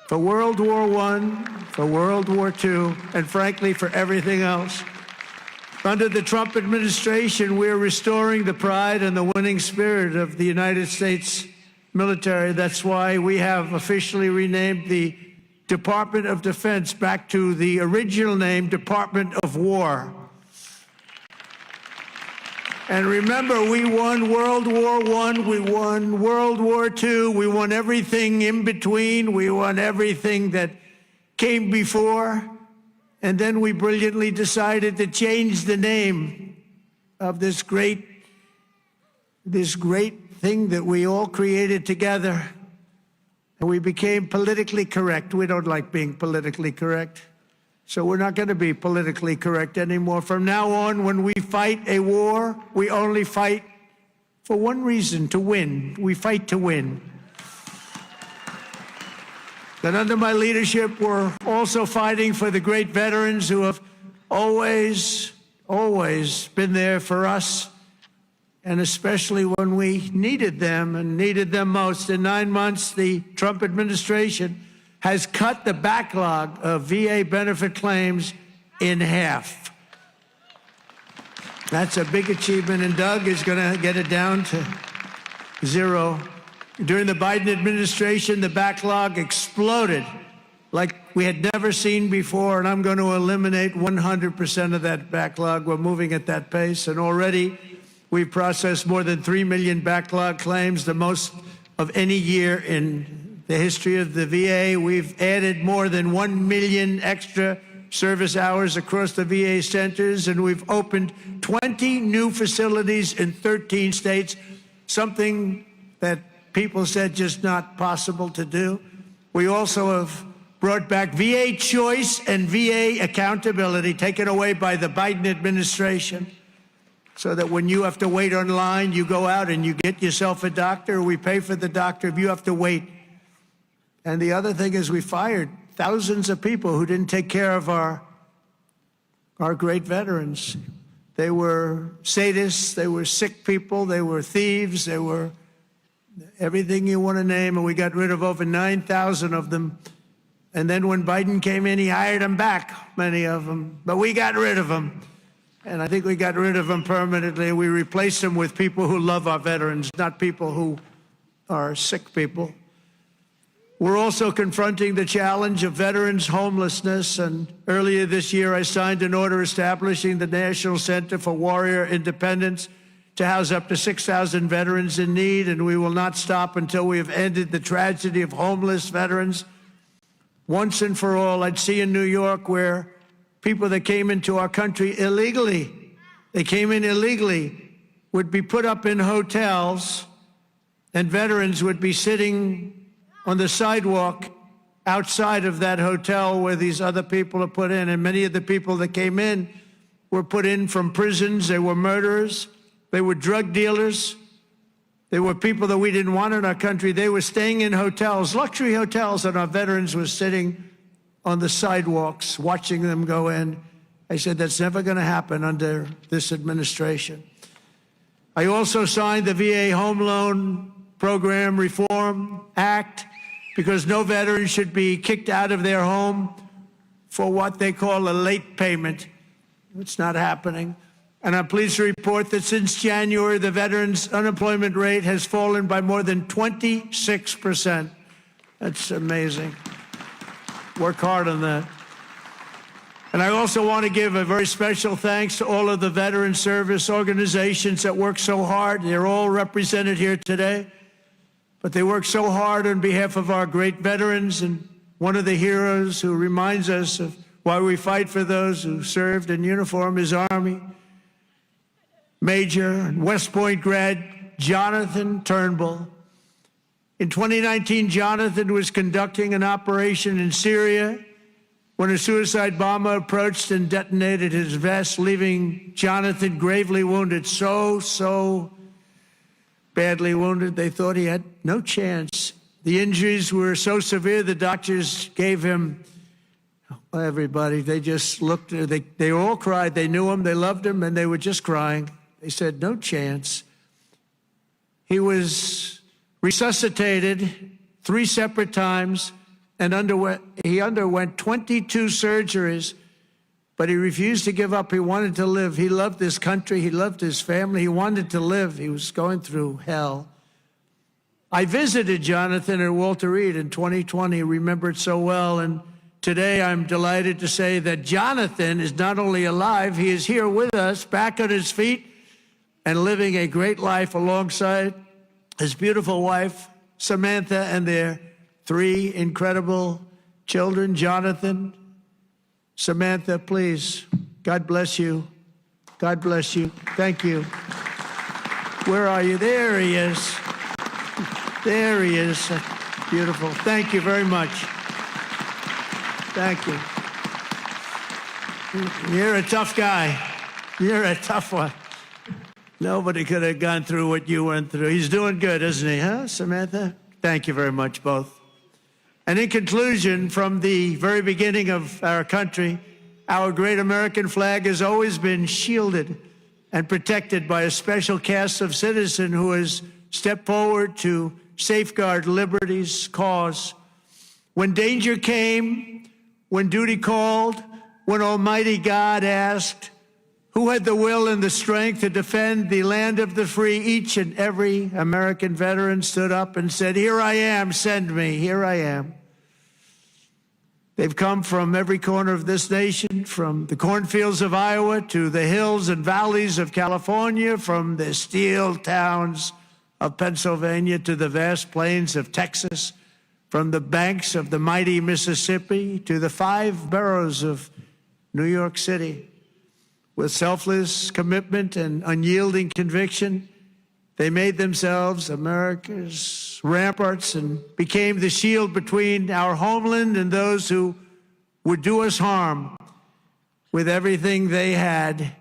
Speaker 16: for World War I, for World War II, and frankly, for everything else. Under the Trump administration, we're restoring the pride and the winning spirit of the United States military. That's why we have officially renamed the Department of Defense back to the original name, Department of War. And remember, we won World War I, we won World War II, we won everything in between, we won everything that came before, and then we brilliantly decided to change the name of this great thing that we all created together. And we became politically correct. We don't like being politically correct. So we're not going to be politically correct anymore. From now on, when we fight a war, we only fight for one reason, to win. We fight to win. But under my leadership, we're also fighting for the great veterans who have always been there for us, and especially when we needed them and needed them most. In 9 months, the Trump administration has cut the backlog of VA benefit claims in half. That's a big achievement, and Doug is going to get it down to zero. During the Biden administration, the backlog exploded like we had never seen before, and I'm going to eliminate 100% of that backlog. We're moving at that pace, and already we've processed more than 3 million backlog claims, the most of any year in the history of the VA. We've added more than 1 million extra service hours across the VA centers, and we've opened 20 new facilities in 13 states, something that people said just not possible to do. We also have brought back VA choice and VA accountability, taken away by the Biden administration, so that when you have to wait online, you go out and you get yourself a doctor, or we pay for the doctor if you have to wait. And the other thing is we fired thousands of people who didn't take care of our great veterans. They were sadists, they were sick people, they were thieves, they were everything you want to name, and we got rid of over 9,000 of them. And then when Biden came in, he hired them back, many of them. But we got rid of them. And I think we got rid of them permanently. We replaced them with people who love our veterans, not people who are sick people. We're also confronting the challenge of veterans' homelessness. And earlier this year, I signed an order establishing the National Center for Warrior Independence to house up to 6,000 veterans in need. And we will not stop until we have ended the tragedy of homeless veterans once and for all. I'd see in New York where people that came into our country illegally, would be put up in hotels, and veterans would be sitting on the sidewalk outside of that hotel where these other people are put in. And many of the people that came in were put in from prisons. They were murderers. They were drug dealers. They were people that we didn't want in our country. They were staying in hotels, luxury hotels, and our veterans were sitting on the sidewalks, watching them go in. I said, that's never going to happen under this administration. I also signed the VA Home Loan Program Reform Act, because no veteran should be kicked out of their home for what they call a late payment. It's not happening. And I'm pleased to report that since January, the veterans' unemployment rate has fallen by more than 26%. That's amazing. Work hard on that. And I also want to give a very special thanks to all of the veteran service organizations that work so hard. They're all represented here today, but they work so hard on behalf of our great veterans. And one of the heroes who reminds us of why we fight for those who served in uniform is Army Major and West Point grad Jonathan Turnbull. In 2019, Jonathan was conducting an operation in Syria when a suicide bomber approached and detonated his vest, leaving Jonathan gravely wounded, so badly wounded they thought he had no chance. The injuries were so severe the doctors gave him, everybody, they just looked, they all cried. They knew him, they loved him, and they were just crying. They said, no chance. He was resuscitated 3 separate times and he underwent 22 surgeries, but he refused to give up. He wanted to live. He loved this country. He loved his family. He wanted to live. He was going through hell. I visited Jonathan at Walter Reed in 2020, remembered so well, and today I'm delighted to say that Jonathan is not only alive, he is here with us, back on his feet, and living a great life alongside his beautiful wife, Samantha, and their 3 incredible children. Jonathan, Samantha, please, God bless you. God bless you. Thank you. Where are you? There he is. There he is. Beautiful. Thank you very much. Thank you. You're a tough guy. You're a tough one. Nobody could have gone through what you went through. He's doing good, isn't he, huh, Samantha? Thank you very much, both. And in conclusion, from the very beginning of our country, our great American flag has always been shielded and protected by a special cast of citizens who has stepped forward to safeguard liberty's cause. When danger came, when duty called, when Almighty God asked, who had the will and the strength to defend the land of the free, each and every American veteran stood up and said, here I am, send me, here I am. They've come from every corner of this nation, from the cornfields of Iowa to the hills and valleys of California, from the steel towns of Pennsylvania to the vast plains of Texas, from the banks of the mighty Mississippi to the 5 boroughs of New York City. With selfless commitment and unyielding conviction, they made themselves America's ramparts and became the shield between our homeland and those who would do us harm. With everything they had,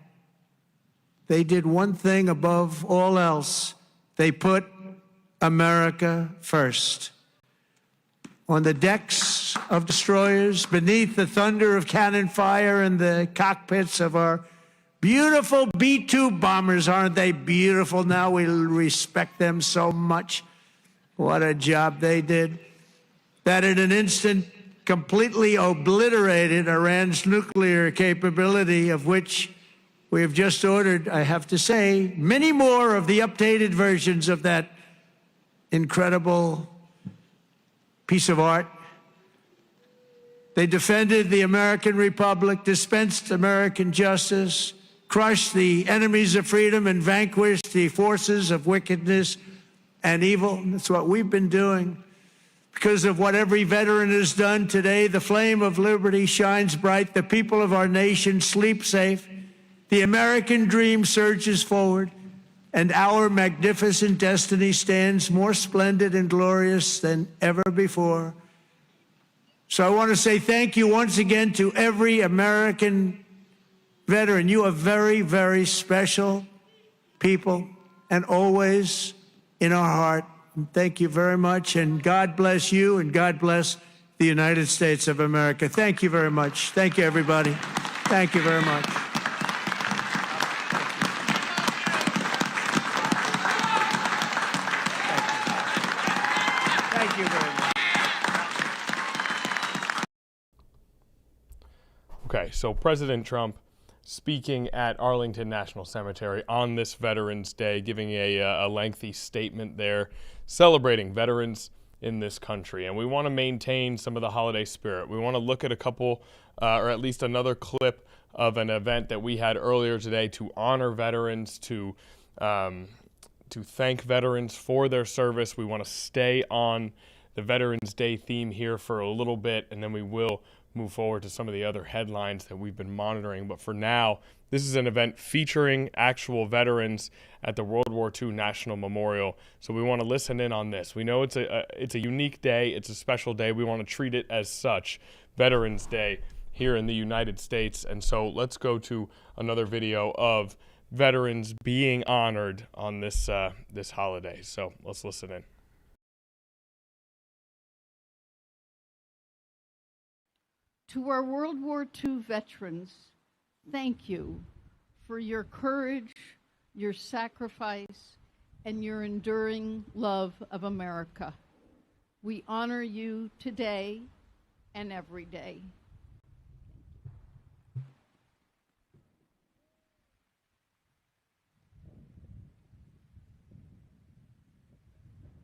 Speaker 16: they did one thing above all else. They put America first. On the decks of destroyers, beneath the thunder of cannon fire, in the cockpits of our beautiful B-2 bombers. Aren't they beautiful now? We respect them so much. What a job they did. That in an instant completely obliterated Iran's nuclear capability, of which we have just ordered, I have to say, many more of the updated versions of that incredible piece of art. They defended the American Republic, dispensed American justice, crushed the enemies of freedom, and vanquished the forces of wickedness and evil. That's what we've been doing. Because of what every veteran has done today, the flame of liberty shines bright. The people of our nation sleep safe. The American dream surges forward, and our magnificent destiny stands more splendid and glorious than ever before. So I want to say thank you once again to every American veteran. You are very, very special people and always in our heart. And thank you very much, and God bless you, and God bless the United States of America. Thank you very much. Thank you, everybody. Thank you very much. Thank you very much.
Speaker 14: Okay, so President Trump speaking at Arlington National Cemetery on this Veterans Day, giving a lengthy statement there, celebrating veterans in this country, and we want to maintain some of the holiday spirit. We want to look at a couple, or at least another clip of an event that we had earlier today to honor veterans, to thank veterans for their service. We want to stay on the Veterans Day theme here for a little bit, and then we will move forward to some of the other headlines that we've been monitoring. But for now, this is an event featuring actual veterans at the World War II National Memorial. So we want to listen in on this. We know it's a unique day. It's a special day. We want to treat it as such, Veterans Day here in the United States. And so let's go to another video of veterans being honored on this holiday. So let's listen in.
Speaker 17: To our World War II veterans, thank you for your courage, your sacrifice, and your enduring love of America. We honor you today and every day.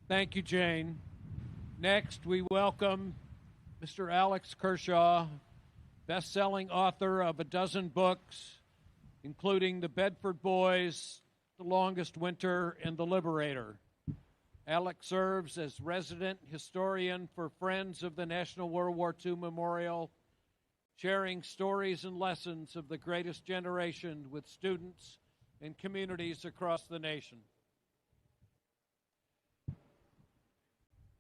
Speaker 18: Thank you, Jane. Next, we welcome Mr. Alex Kershaw, best-selling author of a dozen books, including The Bedford Boys, The Longest Winter, and The Liberator. Alex serves as resident historian for Friends of the National World War II Memorial, sharing stories and lessons of the greatest generation with students and communities across the nation.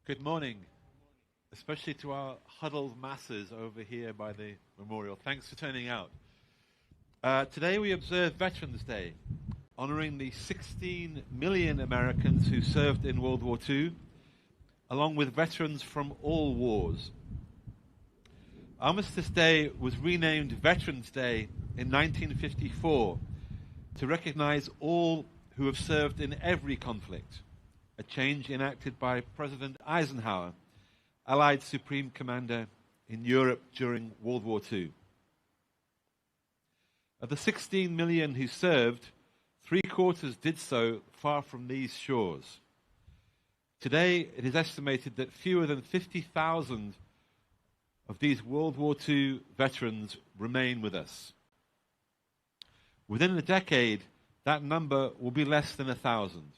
Speaker 19: Good morning, especially to our huddled masses over here by the memorial. Thanks for turning out. Today we observe Veterans Day, honoring the 16 million Americans who served in World War II, along with veterans from all wars. Armistice Day was renamed Veterans Day in 1954 to recognize all who have served in every conflict, a change enacted by President Eisenhower, Allied Supreme Commander in Europe during World War II. Of the 16 million who served, 3/4 did so far from these shores. Today, it is estimated that fewer than 50,000 of these World War II veterans remain with us. Within a decade, that number will be less than 1,000.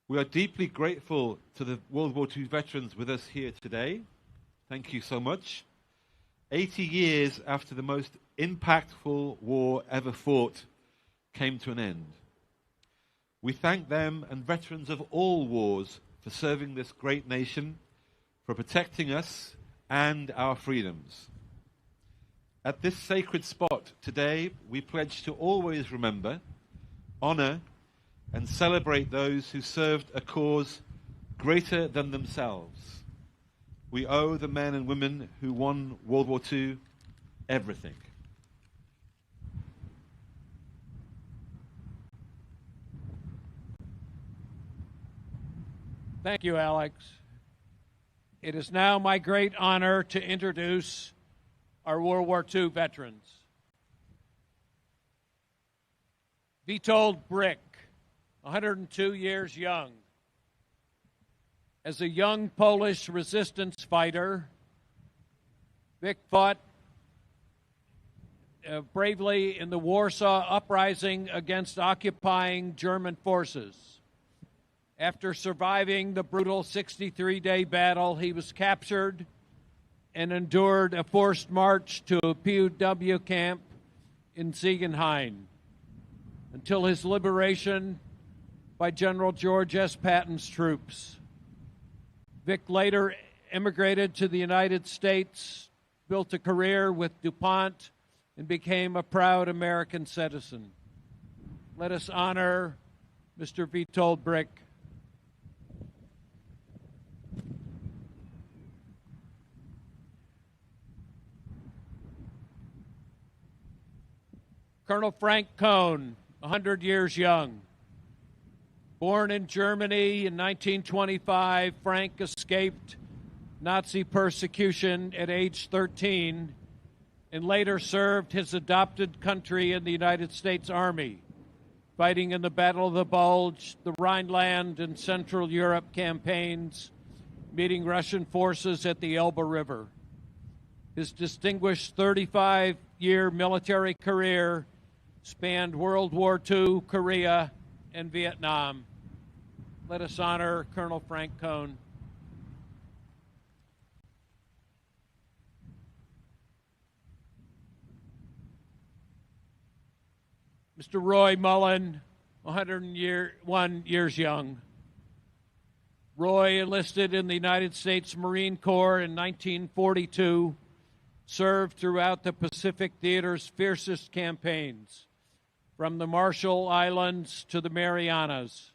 Speaker 19: We are deeply grateful to the World War II veterans with us here today. Thank you so much. 80 years after the most impactful war ever fought came to an end. We thank them and veterans of all wars for serving this great nation, for protecting us and our freedoms. At this sacred spot today, we pledge to always remember, honor, and celebrate those who served a cause greater than themselves. We owe the men and women who won World War II everything.
Speaker 18: Thank you, Alex. It is now my great honor to introduce our World War II veterans. Witold Brick, 102 years young. As a young Polish resistance fighter, Vic fought bravely in the Warsaw Uprising against occupying German forces. After surviving the brutal 63-day battle, he was captured and endured a forced march to a POW camp in Ziegenhain until his liberation by General George S. Patton's troops. Vic later immigrated to the United States, built a career with DuPont, and became a proud American citizen. Let us honor Mr. Witold Brick. Colonel Frank Cohn, 100 years young. Born in Germany in 1925, Frank escaped Nazi persecution at age 13 and later served his adopted country in the United States Army, fighting in the Battle of the Bulge, the Rhineland and Central Europe campaigns, meeting Russian forces at the Elbe River. His distinguished 35-year military career spanned World War II, Korea, and Vietnam. Let us honor Colonel Frank Cohn. Mr. Roy Mullen, 101 years young. Roy enlisted in the United States Marine Corps in 1942, served throughout the Pacific Theater's fiercest campaigns, from the Marshall Islands to the Marianas,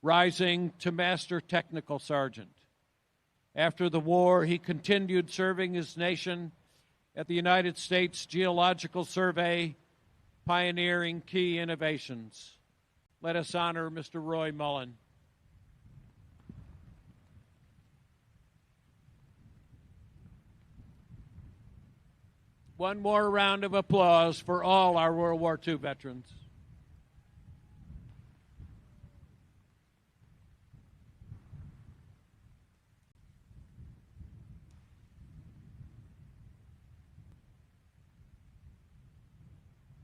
Speaker 18: rising to Master Technical Sergeant. After the war, he continued serving his nation at the United States Geological Survey, pioneering key innovations. Let us honor Mr. Roy Mullen. One more round of applause for all our World War II veterans.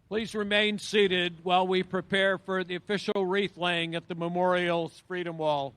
Speaker 18: Please remain seated while we prepare for the official wreath laying at the Memorial's Freedom Wall.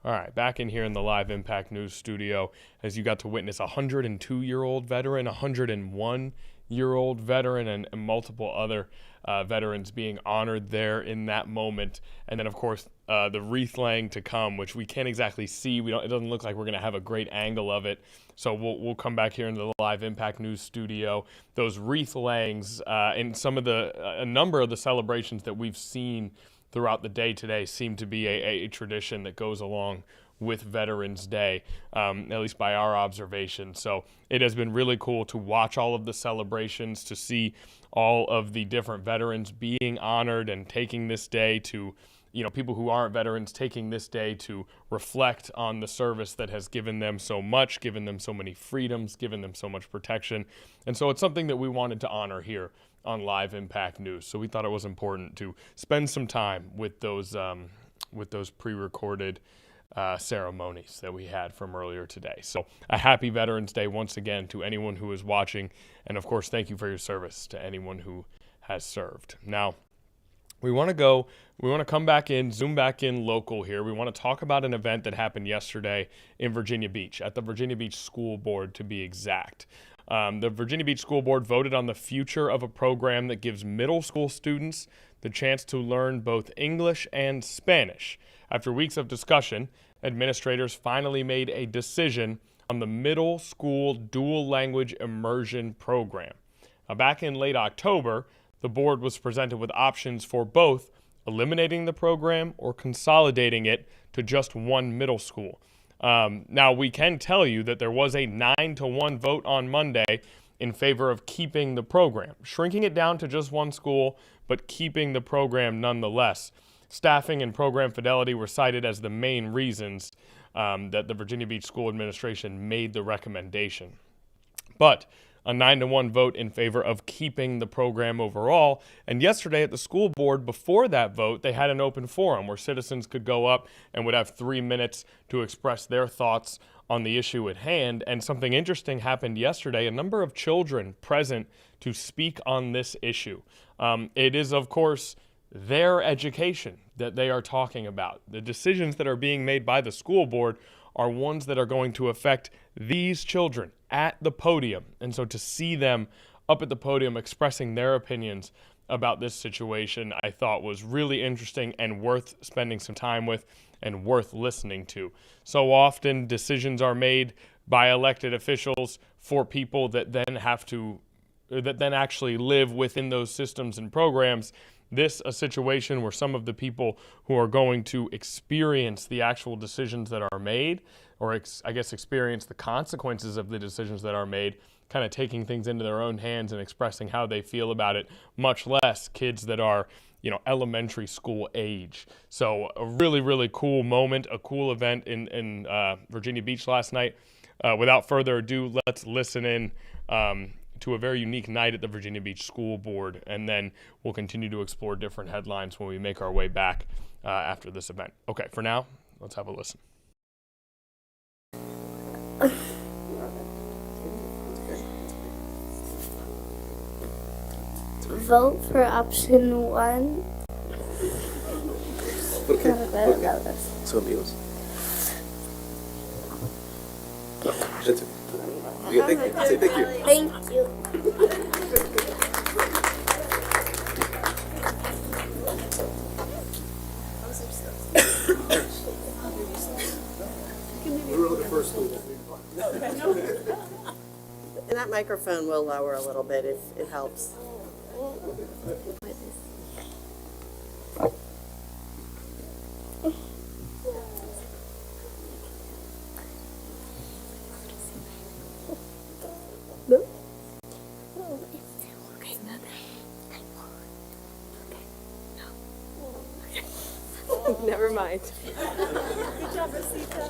Speaker 14: All right, back in here in the Live Impact News studio, as you got to witness a 102-year-old veteran, a 101-year-old veteran, and multiple other veterans being honored there in that moment. And then, of course, the wreath laying to come, which we can't exactly see. It doesn't look like we're going to have a great angle of it. So we'll come back here into the Live Impact News studio. Those wreath layings and a number of the celebrations that we've seen throughout the day today seem to be a tradition that goes along with Veterans Day, at least by our observation. So it has been really cool to watch all of the celebrations, to see all of the different veterans being honored and taking this day to, people who aren't veterans taking this day to reflect on the service that has given them so much, given them so many freedoms, given them so much protection. And so it's something that we wanted to honor here on Live Impact News. So we thought it was important to spend some time with those pre-recorded ceremonies that we had from earlier today. So a happy Veterans Day once again to anyone who is watching. And of course, thank you for your service to anyone who has served. Now, we want to come back in, zoom back in local here. We want to talk about an event that happened yesterday in Virginia Beach, at the Virginia Beach School Board to be exact. The Virginia Beach School Board voted on the future of a program that gives middle school students the chance to learn both English and Spanish. After weeks of discussion, administrators finally made a decision on the middle school dual language immersion program. Now, back in late October, the board was presented with options for both eliminating the program or consolidating it to just one middle school. Now, we can tell you that there was a 9-1 vote on Monday in favor of keeping the program, shrinking it down to just one school, but keeping the program nonetheless. Staffing and program fidelity were cited as the main reasons that the Virginia Beach School Administration made the recommendation. But a 9-1 vote in favor of keeping the program overall. And yesterday at the school board, before that vote, they had an open forum where citizens could go up and would have 3 minutes to express their thoughts on the issue at hand. And something interesting happened yesterday. A number of children present to speak on this issue. It is, of course, their education that they are talking about. The decisions that are being made by the school board are ones that are going to affect these children at the podium. And so to see them up at the podium expressing their opinions about this situation, I thought was really interesting and worth spending some time with and worth listening to. So often decisions are made by elected officials for people that then actually live within those systems and programs. This a situation where some of the people who are going to experience the actual decisions that are made, or experience the consequences of the decisions that are made, kind of taking things into their own hands and expressing how they feel about it, much less kids that are, elementary school age. So a really, really cool moment, a cool event in Virginia Beach last night. Without further ado, let's listen in to a very unique night at the Virginia Beach School Board, and then we'll continue to explore different headlines when we make our way back after this event. Okay, for now, let's have a listen.
Speaker 20: Vote for option 1.
Speaker 21: Okay. So amigos. That's it. Yeah, thank you. Say thank you.
Speaker 20: Thank you.
Speaker 22: And that microphone will lower a little bit if it helps.
Speaker 12: Never mind.
Speaker 22: Good job, Rosita.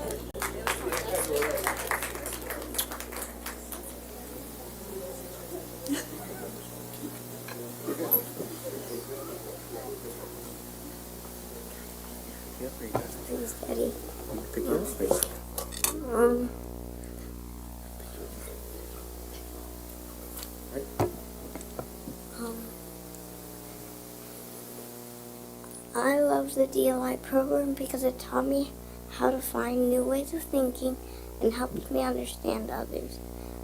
Speaker 20: Thanks, Daddy. I love the DLI program because it taught me how to find new ways of thinking and helped me understand others.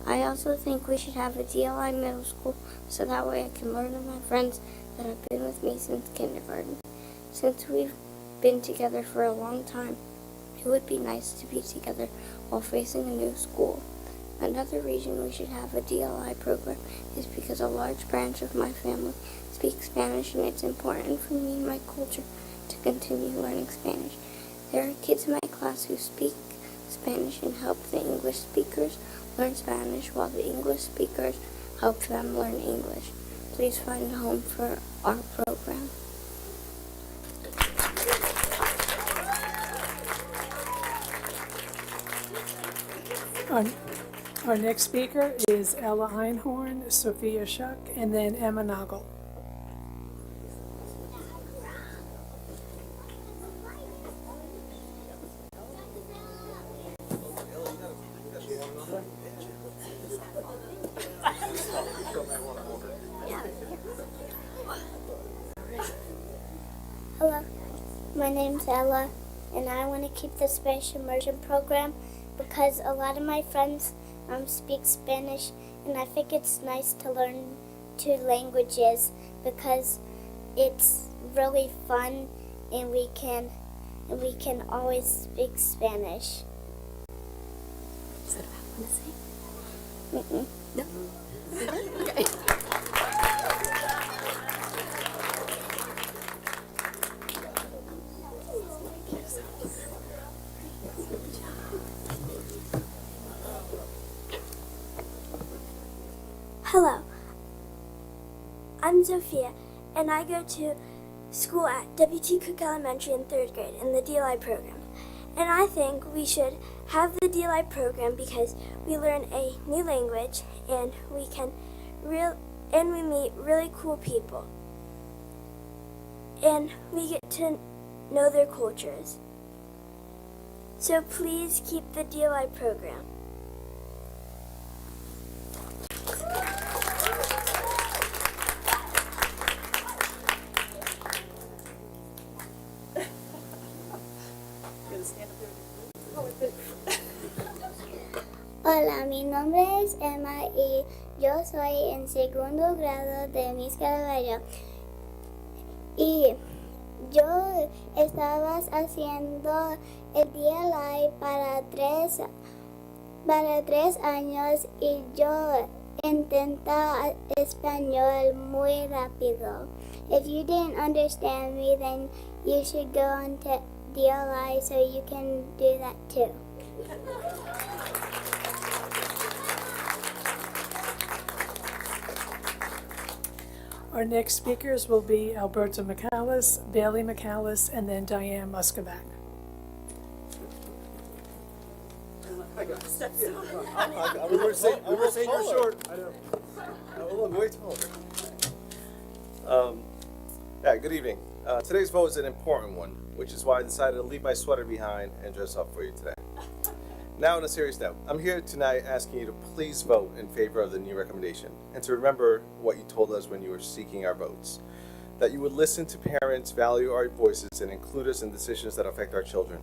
Speaker 20: I also think we should have a DLI middle school so that way I can learn from my friends that have been with me since kindergarten. Since we've been together for a long time, it would be nice to be together while facing a new school. Another reason we should have a DLI program is because a large branch of my family speaks Spanish, and it's important for me and my culture to continue learning Spanish. There are kids in my class who speak Spanish and help the English speakers learn Spanish, while the English speakers help them learn English. Please find a home for our program.
Speaker 23: Our next speaker is Ella Einhorn, Sophia Shuck, and then Emma Nagel.
Speaker 20: Hello, my name's Ella, and I want to keep the Spanish immersion program because a lot of my friends speak Spanish, and I think it's nice to learn 2 languages because it's really fun, and we can always speak Spanish.
Speaker 22: Is that what I want to say?
Speaker 20: No.
Speaker 22: Okay.
Speaker 20: Hello, I'm Sophia, and I go to school at W.T. Cook Elementary in 3rd grade in the DLI program. And I think we should have the DLI program because we learn a new language and we meet really cool people. And we get to know their cultures. So please keep the DLI program. Hola, mi nombre es Emma y yo soy en segundo grado de Miss Calvario. Y yo estaba haciendo el DLI para 3 años y yo intenta español muy rápido. If you didn't understand me, then you should go on to DLI so you can do that too.
Speaker 23: Our next speakers will be Alberta McAllis, Bailey McAllis, and then Diane Muscovak.
Speaker 21: We were saying you're short. I know. Look, way taller. Yeah, good evening. Today's vote is an important one, which is why I decided to leave my sweater behind and dress up for you today. Now, on a serious note, I'm here tonight asking you to please vote in favor of the new recommendation and to remember what you told us when you were seeking our votes. That you would listen to parents, value our voices, and include us in decisions that affect our children.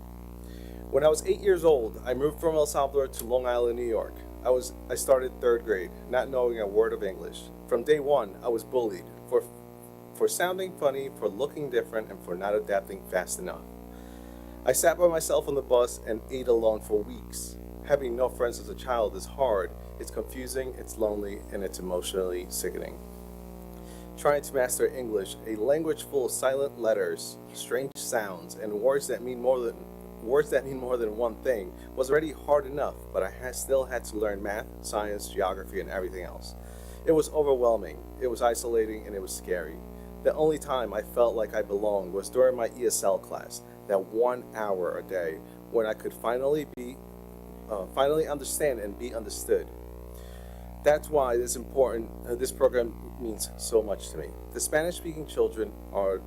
Speaker 21: When I was 8 years old, I moved from El Salvador to Long Island, New York. I started 3rd grade, not knowing a word of English. From day one, I was bullied for sounding funny, for looking different, and for not adapting fast enough. I sat by myself on the bus and ate alone for weeks. Having no friends as a child is hard, it's confusing, it's lonely, and it's emotionally sickening. Trying to master English, a language full of silent letters, strange sounds, and words that mean more than one thing, was already hard enough, but I still had to learn math, science, geography, and everything else. It was overwhelming, it was isolating, and it was scary. The only time I felt like I belonged was during my ESL class, that 1 hour a day when I could finally understand and be understood. That's why this program means so much to me. The Spanish-speaking children are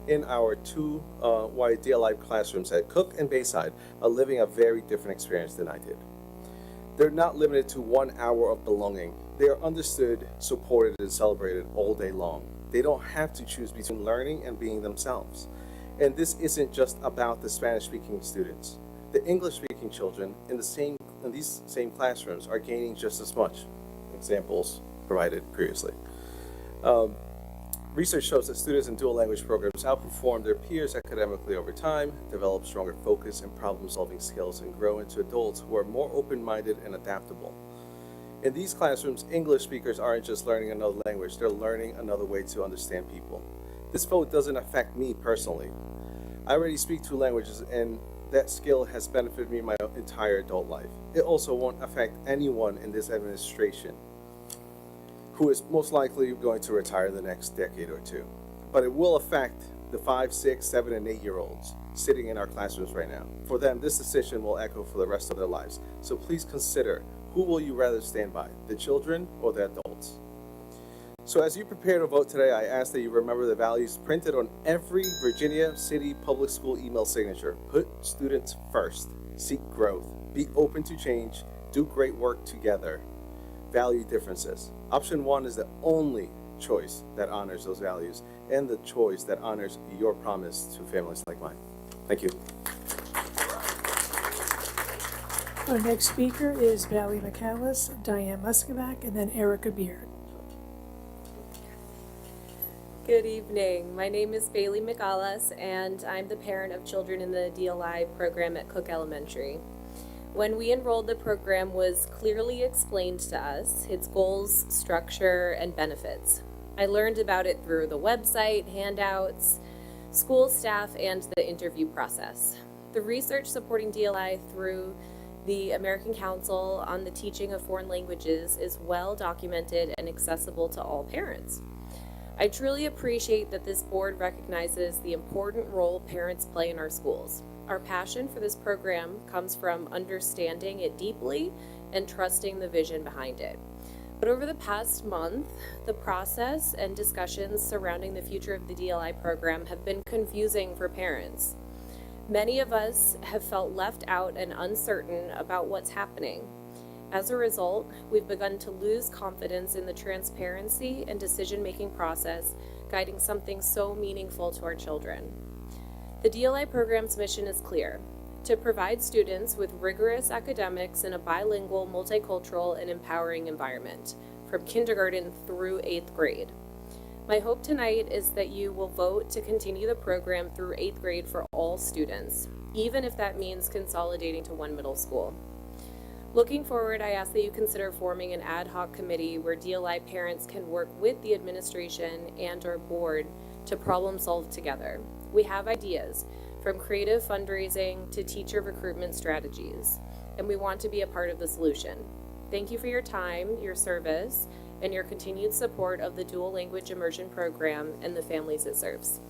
Speaker 21: in our two DLI classrooms at Cook and Bayside are living a very different experience than I did. They're not limited to 1 hour of belonging. They are understood, supported, and celebrated all day long. They don't have to choose between learning and being themselves. And this isn't just about the Spanish-speaking students. The English-speaking children in these same classrooms are gaining just as much. Examples provided previously. Research shows that students in dual language programs outperform their peers academically over time, develop stronger focus and problem-solving skills, and grow into adults who are more open-minded and adaptable. In these classrooms, English speakers aren't just learning another language, they're learning another way to understand people. This vote doesn't affect me personally. I already speak 2 languages, and that skill has benefited me my entire adult life. It also won't affect anyone in this administration who is most likely going to retire in the next decade or 2. But it will affect the 5, 6, 7, and 8-year-olds sitting in our classrooms right now. For them, this decision will echo for the rest of their lives. So please consider, who will you rather stand by, the children or the adults? So as you prepare to vote today, I ask that you remember the values printed on every Virginia City Public School email signature. Put students first, seek growth, be open to change, do great work together, value differences. Option 1 is the only choice that honors those values and the choice that honors your promise to families like mine. Thank you.
Speaker 23: Our next speaker is Bailey McAllis, Diane Muscovak, and then Erica Beard.
Speaker 2: Good evening. My name is Bailey McAllis, and I'm the parent of children in the DLI program at Cook Elementary. When we enrolled, the program was clearly explained to us, its goals, structure, and benefits. I learned about it through the website, handouts, school staff, and the interview process. The research supporting DLI through the American Council on the Teaching of Foreign Languages is well documented and accessible to all parents. I truly appreciate that this board recognizes the important role parents play in our schools. Our passion for this program comes from understanding it deeply and trusting the vision behind it. But over the past month, the process and discussions surrounding the future of the DLI program have been confusing for parents. Many of us have felt left out and uncertain about what's happening. As a result, we've begun to lose confidence in the transparency and decision-making process guiding something so meaningful to our children. The DLI program's mission is clear: to provide students with rigorous academics in a bilingual, multicultural, and empowering environment, from kindergarten through 8th grade. My hope tonight is that you will vote to continue the program through 8th grade for all students, even if that means consolidating to one middle school. Looking forward, I ask that you consider forming an ad hoc committee where DLI parents can work with the administration and our board to problem solve together. We have ideas, from creative fundraising to teacher recruitment strategies, and we want to be a part of the solution. Thank you for your time, your service, and your continued support of the Dual Language Immersion Program and the families it serves.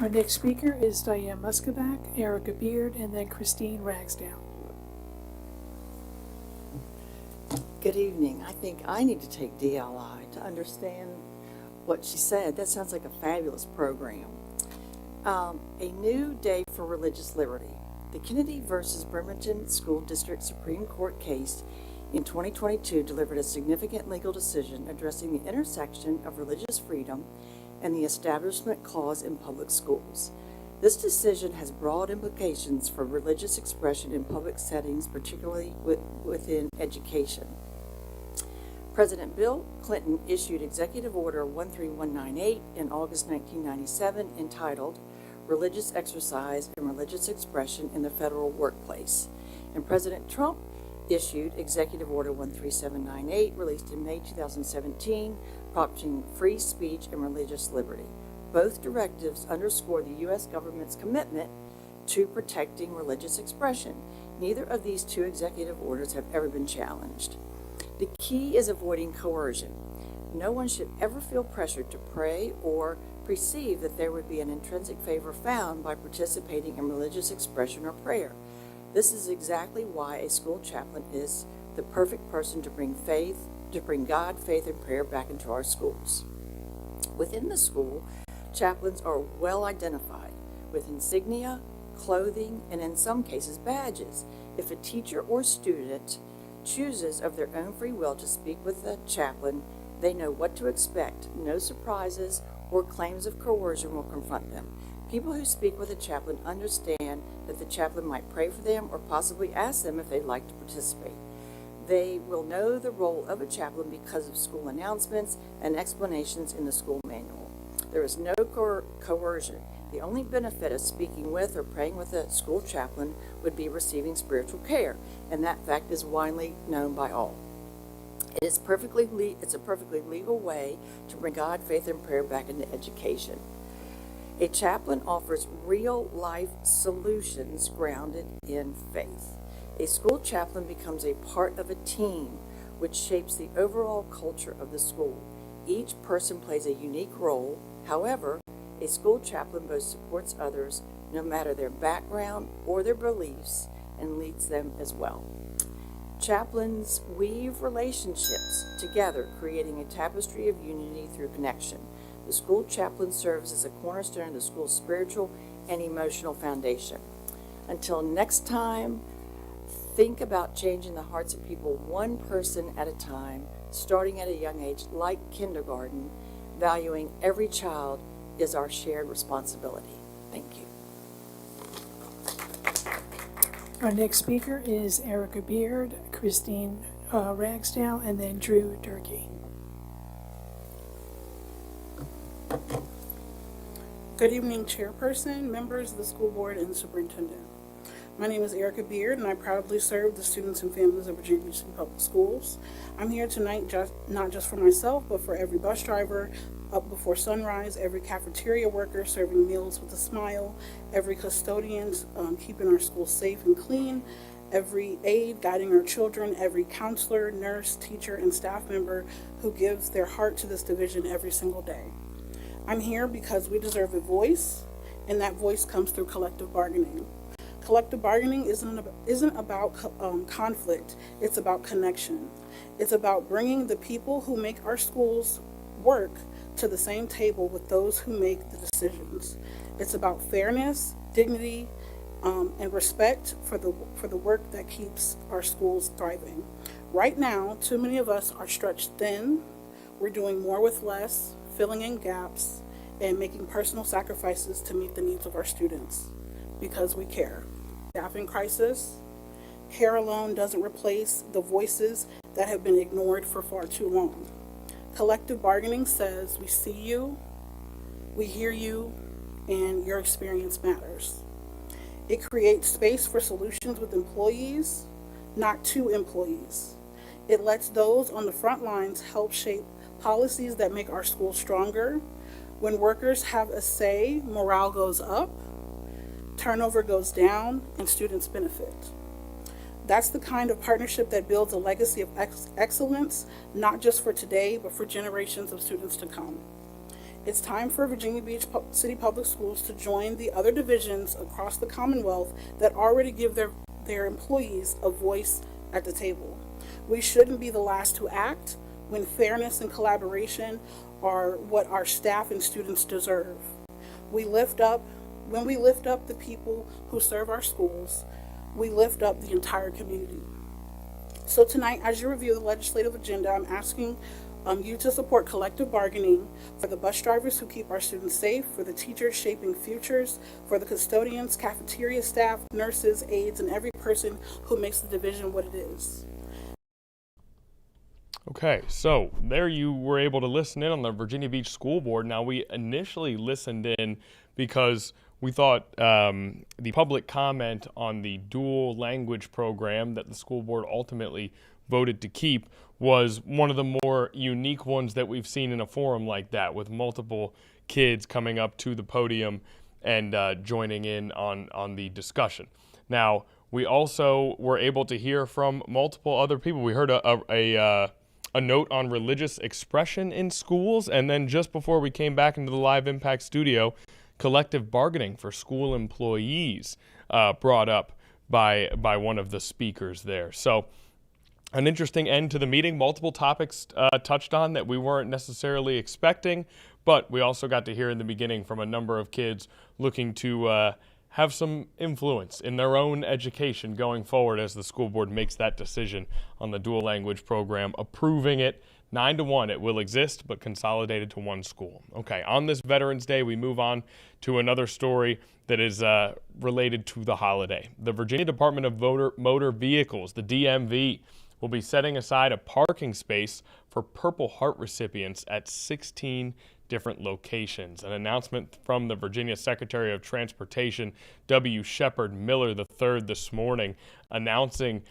Speaker 23: Our next speaker is Diane Muscabach, Erica Beard, and then Christine Ragsdale.
Speaker 3: Good evening. I think I need to take DLI to understand what she said. That sounds like a fabulous program. A new day for religious liberty. The Kennedy versus Bremerton School District Supreme Court case in 2022 delivered a significant legal decision addressing the intersection of religious freedom and the Establishment Clause in public schools. This decision has broad implications for religious expression in public settings, particularly within education. President Bill Clinton issued Executive Order 13198 in August 1997 entitled Religious Exercise and Religious Expression in the Federal Workplace. And President Trump issued Executive Order 13798, released in May 2017, prompting free speech and religious liberty. Both directives underscore the U.S. government's commitment to protecting religious expression. Neither of these two executive orders have ever been challenged. The key is avoiding coercion. No one should ever feel pressured to pray or perceive that there would be an intrinsic favor found by participating in religious expression or prayer. This is exactly why a school chaplain is the perfect person to bring God, faith, and prayer back into our schools. Within the school, chaplains are well identified with insignia, clothing, and in some cases badges. If a teacher or student chooses of their own free will to speak with the chaplain, they know what to expect. No surprises or claims of coercion will confront them. People who speak with a chaplain understand that the chaplain might pray for them or possibly ask them if they'd like to participate. They will know the role of a chaplain because of school announcements and explanations in the school manual. There is no coercion. The only benefit of speaking with or praying with a school chaplain would be receiving spiritual care, and that fact is widely known by all. It's a perfectly legal way to bring God, faith, and prayer back into education. A chaplain offers real-life solutions grounded in faith. A school chaplain becomes a part of a team which shapes the overall culture of the school. Each person plays a unique role. However, a school chaplain both supports others, no matter their background or their beliefs, and leads them as well. Chaplains weave relationships together, creating a tapestry of unity through connection. The school chaplain serves as a cornerstone of the school's spiritual and emotional foundation. Until next time, think about changing the hearts of people one person at a time, starting at a young age like kindergarten. Valuing every child is our shared responsibility. Thank you.
Speaker 23: Our next speaker is Erica Beard, Christine Ragsdale, and then Drew Durkee.
Speaker 4: Good evening, Chairperson, members of the school board, and superintendent. My name is Erica Beard, and I proudly serve the students and families of Virginia Beach Public Schools. I'm here tonight not just for myself, but for every bus driver up before sunrise, every cafeteria worker serving meals with a smile, every custodian keeping our schools safe and clean, every aide guiding our children, every counselor, nurse, teacher, and staff member who gives their heart to this division every single day. I'm here because we deserve a voice, and that voice comes through collective bargaining. Collective bargaining isn't about conflict, it's about connection. It's about bringing the people who make our schools work to the same table with those who make the decisions. It's about fairness, dignity, and respect for the work that keeps our schools thriving. Right now, too many of us are stretched thin. We're doing more with less, filling in gaps, and making personal sacrifices to meet the needs of our students because we care. Staffing crisis, care alone doesn't replace the voices that have been ignored for far too long. Collective bargaining says we see you, we hear you, and your experience matters. It creates space for solutions with employees, not to employees. It lets those on the front lines help shape policies that make our schools stronger. When workers have a say, morale goes up, turnover goes down, and students benefit. That's the kind of partnership that builds a legacy of excellence, not just for today, but for generations of students to come. It's time for Virginia Beach City Public Schools to join the other divisions across the Commonwealth that already give their employees a voice at the table. We shouldn't be the last to act when fairness and collaboration are what our staff and students deserve. When we lift up the people who serve our schools, we lift up the entire community. So tonight, as you review the legislative agenda, I'm asking you to support collective bargaining for the bus drivers who keep our students safe, for the teachers shaping futures, for the custodians, cafeteria staff, nurses, aides, and every person who makes the division what it is.
Speaker 14: Okay, so there you were able to listen in on the Virginia Beach School Board. Now, we initially listened in because we thought the public comment on the dual language program that the school board ultimately voted to keep was one of the more unique ones that we've seen in a forum like that, with multiple kids coming up to the podium and joining in on the discussion. Now, we also were able to hear from multiple other people. We heard a note on religious expression in schools, and then just before we came back into the Live Impact studio, collective bargaining for school employees brought up by one of the speakers there. So an interesting end to the meeting. Multiple topics touched on that we weren't necessarily expecting, but we also got to hear in the beginning from a number of kids looking to have some influence in their own education going forward as the school board makes that decision on the dual language program, approving it 9-1. It will exist, but consolidated to one school. Okay, on this Veterans Day, we move on to another story that is related to the holiday. The Virginia Department of Motor Vehicles, the DMV, will be setting aside a parking space for Purple Heart recipients at 16 different locations. An announcement from the Virginia Secretary of Transportation, W. Shepard Miller III, this morning, announcing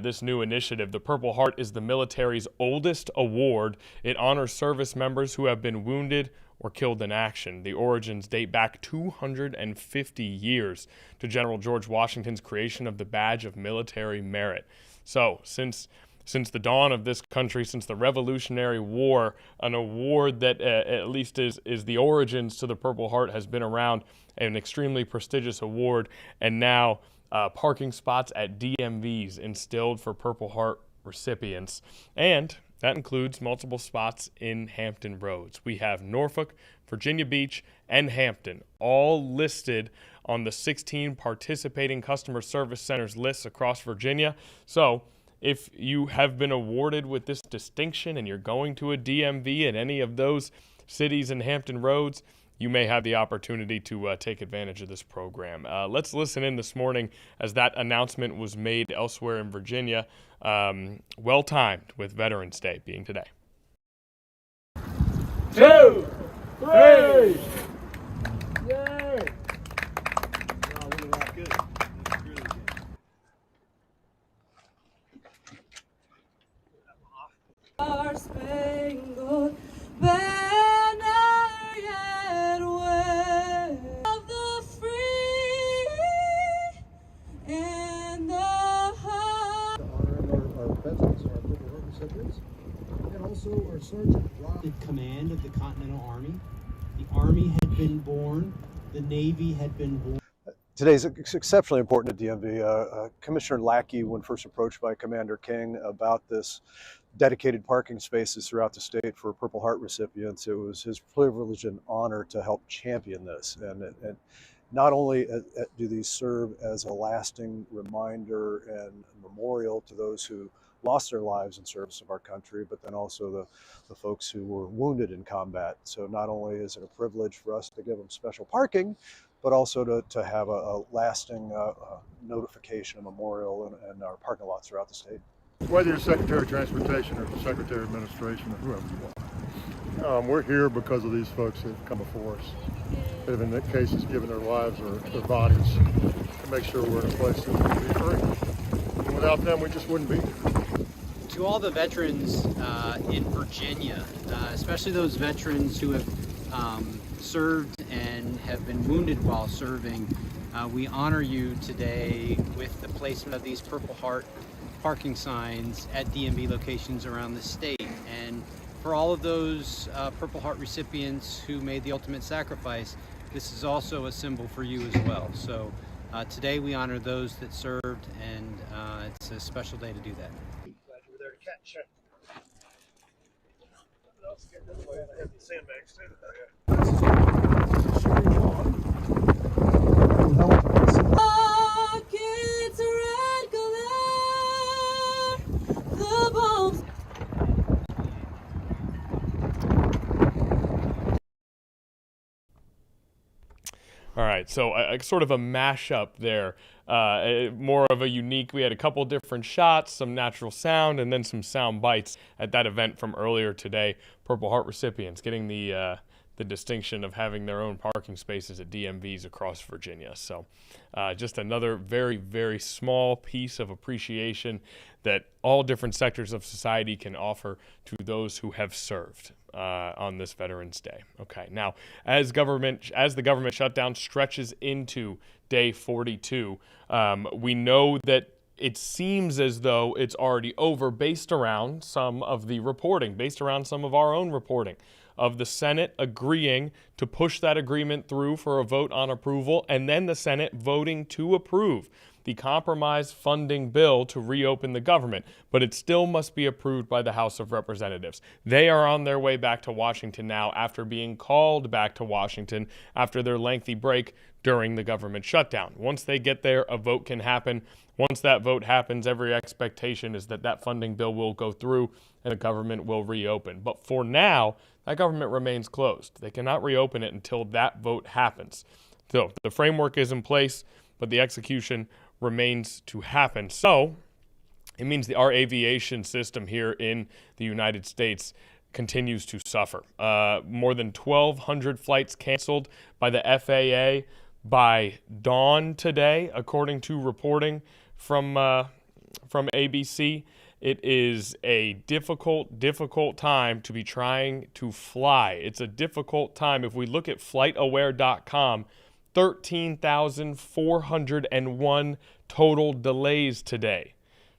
Speaker 14: this new initiative. The Purple Heart is the military's oldest award. It honors service members who have been wounded or killed in action. The origins date back 250 years to General George Washington's creation of the Badge of Military Merit. So, since the dawn of this country, since the Revolutionary War, an award that at least is the origins to the Purple Heart has been around, an extremely prestigious award, and now parking spots at DMVs instilled for Purple Heart recipients. And that includes multiple spots in Hampton Roads. We have Norfolk, Virginia Beach, and Hampton, all listed on the 16 participating customer service centers lists across Virginia. So if you have been awarded with this distinction and you're going to a DMV at any of those cities in Hampton Roads, you may have the opportunity to take advantage of this program. Let's listen in this morning as that announcement was made elsewhere in Virginia, well-timed with Veterans Day being today.
Speaker 6: 2, 3. Yay!
Speaker 7: Our spangled banner yet wave of the free and the high.
Speaker 11: Honoring our veterans, our Purple Heart recipients, and also our Sergeant Rob. Command of the Continental Army. The Army had been born. The Navy had been born.
Speaker 24: Today is exceptionally important at DMV. Commissioner Lackey, when first approached by Commander King about this dedicated parking spaces throughout the state for Purple Heart recipients, it was his privilege and honor to help champion this. And not only do these serve as a lasting reminder and memorial to those who lost their lives in service of our country, but then also the folks who were wounded in combat. So not only is it a privilege for us to give them special parking, but also to have a lasting notification, a memorial in our parking lot throughout the state.
Speaker 6: Whether you're Secretary of Transportation or Secretary of Administration or whoever you are, we're here because of these folks that have come before us. They've in cases given their lives or their bodies to make sure we're in a place that we can be free. And without them, we just wouldn't be here.
Speaker 5: To all the veterans in Virginia, especially those veterans who have served and have been wounded while serving, we honor you today with the placement of these Purple Heart parking signs at DMV locations around the state. And for all of those Purple Heart recipients who made the ultimate sacrifice, this is also a symbol for you as well. So today we honor those that served, and it's a special day to do that.
Speaker 6: Glad you were there to catch it. Let's get this way. I have the sandbags too.
Speaker 7: It's a red color, the bombs.
Speaker 14: All right, so sort of a mashup there, more of a unique. We had a couple different shots, some natural sound, and then some sound bites at that event from earlier today. Purple Heart recipients getting the distinction of having their own parking spaces at DMVs across Virginia. So just another very, very small piece of appreciation that all different sectors of society can offer to those who have served on this Veterans Day. Okay, now as the government shutdown stretches into day 42, we know that it seems as though it's already over based around some of the reporting, based around some of our own reporting of the Senate agreeing to push that agreement through for a vote on approval, and then the Senate voting to approve the compromise funding bill to reopen the government, but it still must be approved by the House of Representatives. They are on their way back to Washington now after being called back to Washington after their lengthy break during the government shutdown. Once they get there, a vote can happen. Once that vote happens, every expectation is that that funding bill will go through and the government will reopen. But for now, that government remains closed. They cannot reopen it until that vote happens. So the framework is in place, but the execution remains to happen. So it means our aviation system here in the United States continues to suffer. More than 1,200 flights canceled by the FAA by dawn today, according to reporting from ABC. It is a difficult time to be trying to fly. It's a difficult time. If we look at FlightAware.com, 13,401 total delays today.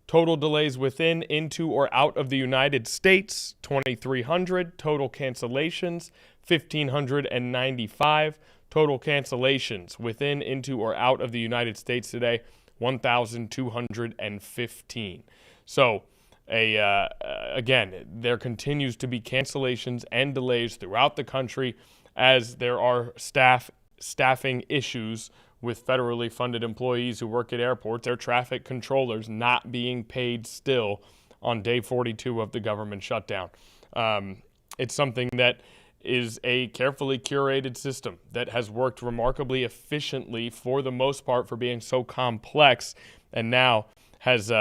Speaker 14: Total delays within, into, or out of the United States, 2,300. Total cancellations, 1,595. Total cancellations within, into, or out of the United States today, 1,215. So, again, there continues to be cancellations and delays throughout the country as there are staffing issues with federally funded employees who work at airports, their traffic controllers not being paid still on day 42 of the government shutdown. It's something that is a carefully curated system that has worked remarkably efficiently for the most part for being so complex, and now is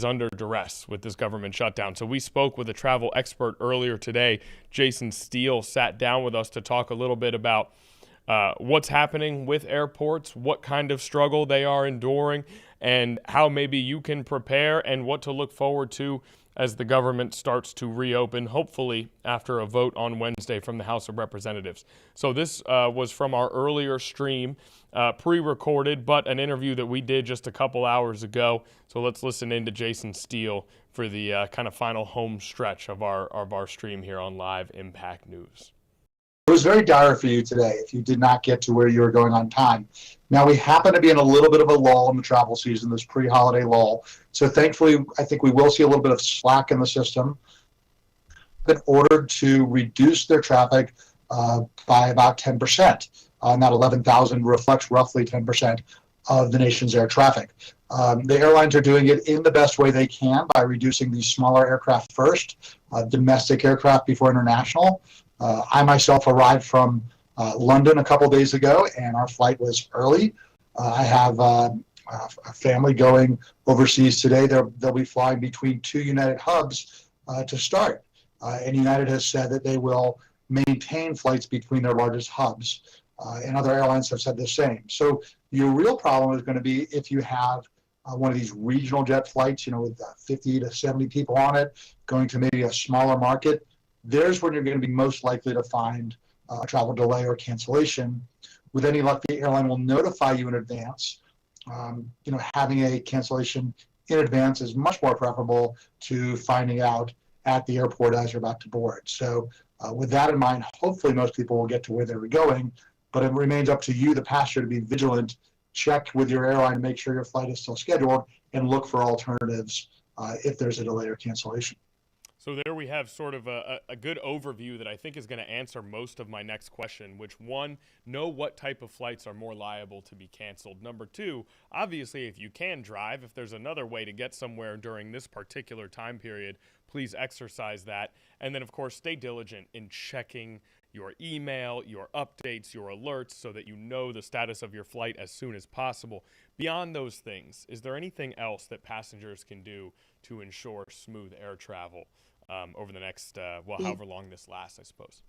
Speaker 14: under duress with this government shutdown. So we spoke with a travel expert earlier today. Jason Steele sat down with us to talk a little bit about what's happening with airports, what kind of struggle they are enduring, and how maybe you can prepare and what to look forward to as the government starts to reopen, hopefully after a vote on Wednesday from the House of Representatives. So this was from our earlier stream, pre-recorded, but an interview that we did just a couple hours ago. So let's listen in to Jason Steele for the kind of final home stretch of our stream here on Live Impact News.
Speaker 8: It was very dire for you today if you did not get to where you were going on time. Now, we happen to be in a little bit of a lull in the travel season, this pre-holiday lull. So thankfully, I think we will see a little bit of slack in the system. Been ordered to reduce their traffic by about 10%. And that 11,000 reflects roughly 10%. of the nation's air traffic. The airlines are doing it in the best way they can by reducing these smaller aircraft first, domestic aircraft before international. I myself arrived from London a couple days ago, and our flight was early. I have a family going overseas today. They'll be flying between two United hubs to start. And United has said that they will maintain flights between their largest hubs. And other airlines have said the same. So your real problem is going to be if you have one of these regional jet flights, with 50 to 70 people on it, going to maybe a smaller market. There's when you're going to be most likely to find a travel delay or cancellation. With any luck, the airline will notify you in advance. Having a cancellation in advance is much more preferable to finding out at the airport as you're about to board. So with that in mind, hopefully most people will get to where they were going, but it remains up to you, the passenger, to be vigilant. Check with your airline to make sure your flight is still scheduled and look for alternatives if there's a delay or cancellation.
Speaker 14: So there we have sort of a good overview that I think is going to answer most of my next question, which one, know what type of flights are more liable to be canceled. Number two, obviously if you can drive, if there's another way to get somewhere during this particular time period, please exercise that. And then of course, stay diligent in checking your email, your updates, your alerts, so that you know the status of your flight as soon as possible. Beyond those things, is there anything else that passengers can do to ensure smooth air travel over the next, however long this lasts, I suppose?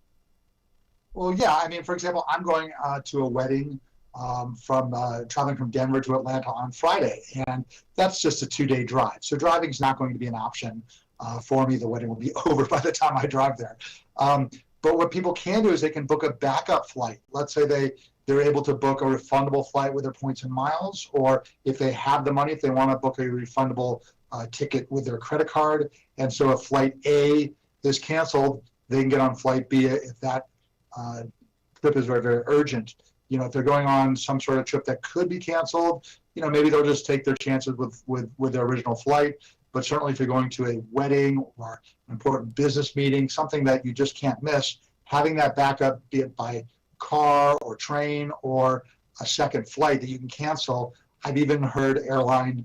Speaker 8: Well, yeah. I mean, for example, I'm going to a wedding traveling from Denver to Atlanta on Friday, and that's just a 2-day drive. So driving is not going to be an option for me. The wedding will be over by the time I drive there. But what people can do is they can book a backup flight. Let's say they're able to book a refundable flight with their points and miles, or if they have the money, if they want to book a refundable ticket with their credit card. And so if flight A is canceled, they can get on flight B if that trip is very, very urgent. If they're going on some sort of trip that could be canceled, maybe they'll just take their chances with their original flight. But certainly if you're going to a wedding or an important business meeting, something that you just can't miss, having that backup, be it by car or train or a second flight that you can cancel. I've even heard airline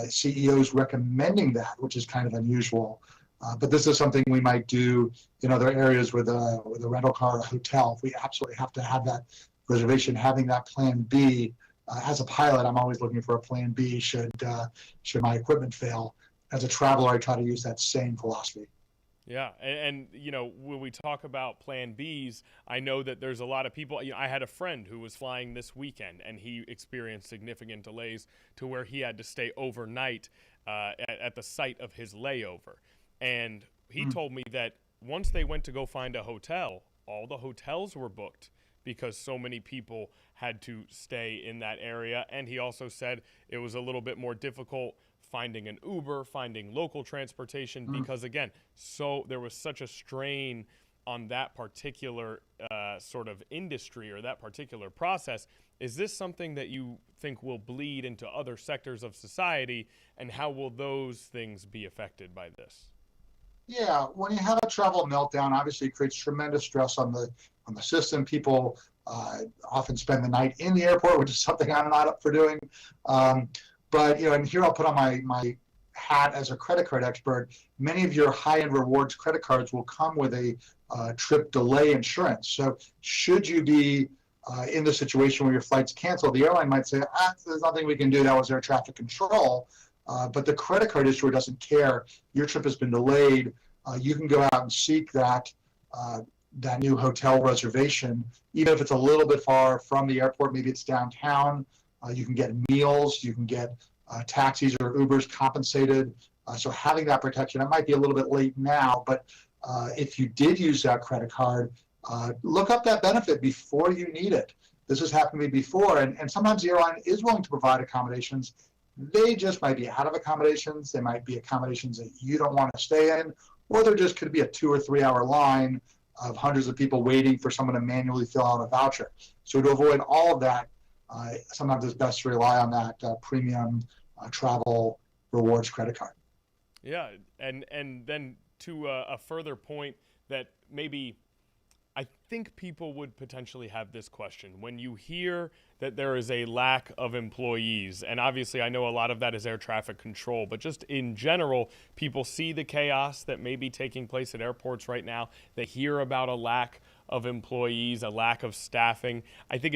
Speaker 8: CEOs recommending that, which is kind of unusual. But this is something we might do in other areas with a rental car or a hotel. If we absolutely have to have that reservation, having that plan B. As a pilot, I'm always looking for a plan B should my equipment fail. As a traveler, I try to use that same philosophy.
Speaker 14: Yeah, and when we talk about Plan Bs, I know that there's a lot of people. I had a friend who was flying this weekend, and he experienced significant delays to where he had to stay overnight at the site of his layover. And he told me that once they went to go find a hotel, all the hotels were booked because so many people had to stay in that area. And he also said it was a little bit more difficult finding an Uber, finding local transportation, because again, there was such a strain on that particular sort of industry or that particular process. Is this something that you think will bleed into other sectors of society, and how will those things be affected by this?
Speaker 8: Yeah, when you have a travel meltdown, obviously it creates tremendous stress on the system. People often spend the night in the airport, which is something I'm not up for doing. But and here I'll put on my hat as a credit card expert. Many of your high-end rewards credit cards will come with a trip delay insurance. So should you be in the situation where your flight's canceled, the airline might say, there's nothing we can do. That was air traffic control. But the credit card issuer doesn't care. Your trip has been delayed. You can go out and seek that new hotel reservation, even if it's a little bit far from the airport. Maybe it's downtown. You can get meals. You can get taxis or Ubers compensated. So having that protection, it might be a little bit late now, but if you did use that credit card, look up that benefit before you need it. This has happened to me before, and sometimes the airline is willing to provide accommodations. They just might be out of accommodations. They might be accommodations that you don't want to stay in, or there just could be a 2 or 3 hour line of hundreds of people waiting for someone to manually fill out a voucher. So to avoid all of that, sometimes it's best to rely on that premium travel rewards credit card.
Speaker 14: Yeah, and then to a further point that maybe I think people would potentially have this question. When you hear that there is a lack of employees, and obviously I know a lot of that is air traffic control, but just in general, people see the chaos that may be taking place at airports right now. They hear about a lack of employees, a lack of staffing. I think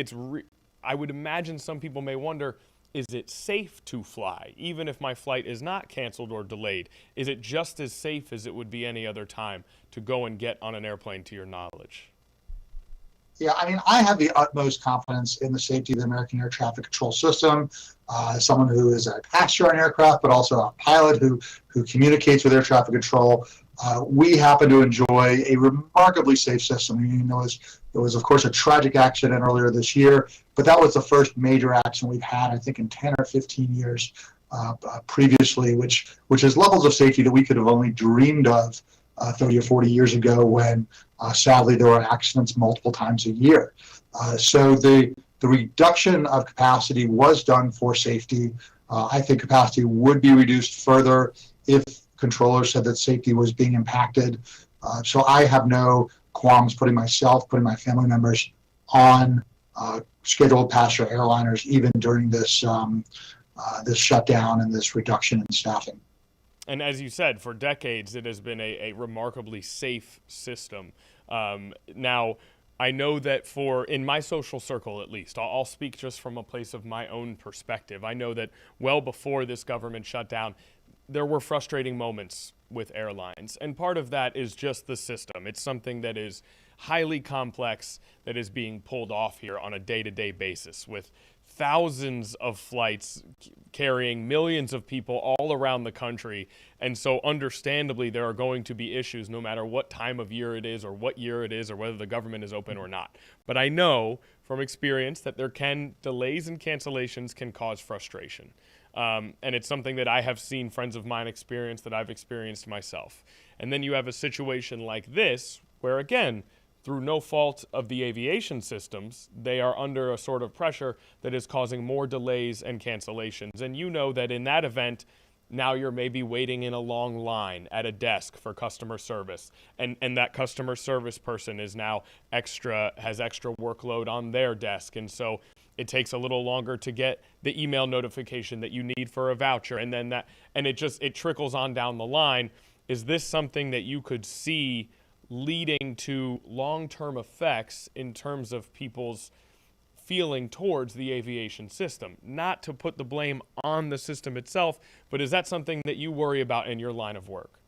Speaker 14: I would imagine some people may wonder, is it safe to fly? Even if my flight is not canceled or delayed, is it just as safe as it would be any other time to go and get on an airplane, to your knowledge?
Speaker 8: Yeah, I mean, I have the utmost confidence in the safety of the American air traffic control system. As someone who is a passenger on aircraft, but also a pilot who communicates with air traffic control, we happen to enjoy a remarkably safe system. You know, there was, of course, a tragic accident earlier this year, but that was the first major accident we've had, I think, in 10 or 15 years previously, which is levels of safety that we could have only dreamed of 30 or 40 years ago when, sadly, there were accidents multiple times a year. So the reduction of capacity was done for safety. I think capacity would be reduced further if controllers said that safety was being impacted. So I have no qualms putting my family members on scheduled passenger airliners, even during this this shutdown and this reduction in staffing.
Speaker 14: And as you said, for decades, it has been a remarkably safe system. Now, I know that in my social circle, at least, I'll speak just from a place of my own perspective. I know that well before this government shutdown, there were frustrating moments with airlines. And part of that is just the system. It's something that is highly complex that is being pulled off here on a day-to-day basis, with thousands of flights carrying millions of people all around the country. And so understandably, there are going to be issues no matter what time of year it is or what year it is or whether the government is open or not. But I know from experience that delays and cancellations can cause frustration. And it's something that I have seen friends of mine experience, that I've experienced myself. And then you have a situation like this where, again, through no fault of the aviation systems, they are under a sort of pressure that is causing more delays and cancellations. And you know that in that event, now you're maybe waiting in a long line at a desk for customer service. And that customer service person is now has extra workload on their desk. And so it takes a little longer to get the email notification that you need for a voucher. And then it trickles on down the line. Is this something that you could see leading to long-term effects in terms of people's feeling towards the aviation system? Not to put the blame on the system itself, but is that something that you worry about in your line of work?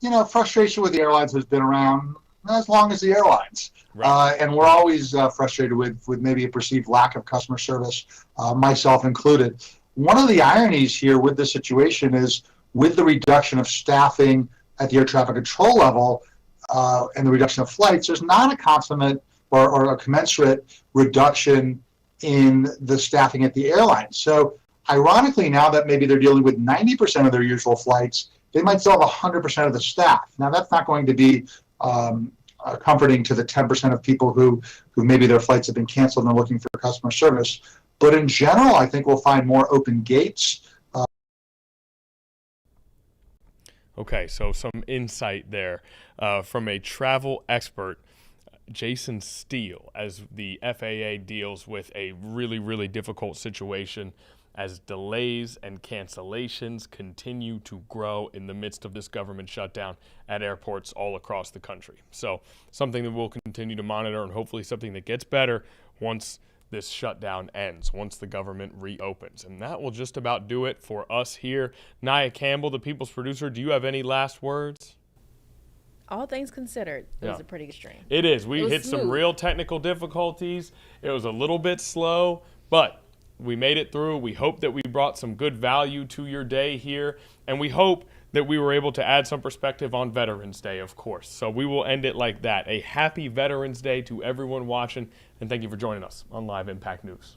Speaker 8: You know, frustration with the airlines has been around as long as the airlines. Right. And we're always frustrated with maybe a perceived lack of customer service, myself included. One of the ironies here with this situation is, with the reduction of staffing at the air traffic control level and the reduction of flights, there's not a consummate or a commensurate reduction in the staffing at the airlines. So ironically, now that maybe they're dealing with 90% of their usual flights, they might still have 100% of the staff. Now, that's not going to be comforting to the 10% of people who maybe their flights have been canceled and are looking for customer service. But in general, I think we'll find more open gates.
Speaker 14: Okay, so some insight there from a travel expert, Jason Steele, as the FAA deals with a really, really difficult situation as delays and cancellations continue to grow in the midst of this government shutdown at airports all across the country. So something that we'll continue to monitor, and hopefully something that gets better once this shutdown ends, once the government reopens. And that will just about do it for us here. Nia Campbell, the People's Producer, do you have any last words?
Speaker 15: All things considered, it was a pretty good stream.
Speaker 14: It is. We hit
Speaker 15: smooth.
Speaker 14: Some real technical difficulties. It was a little bit slow, but we made it through. We hope that we brought some good value to your day here, and we hope that we were able to add some perspective on Veterans Day, of course. So we will end it like that. A happy Veterans Day to everyone watching, and thank you for joining us on Live Impact News.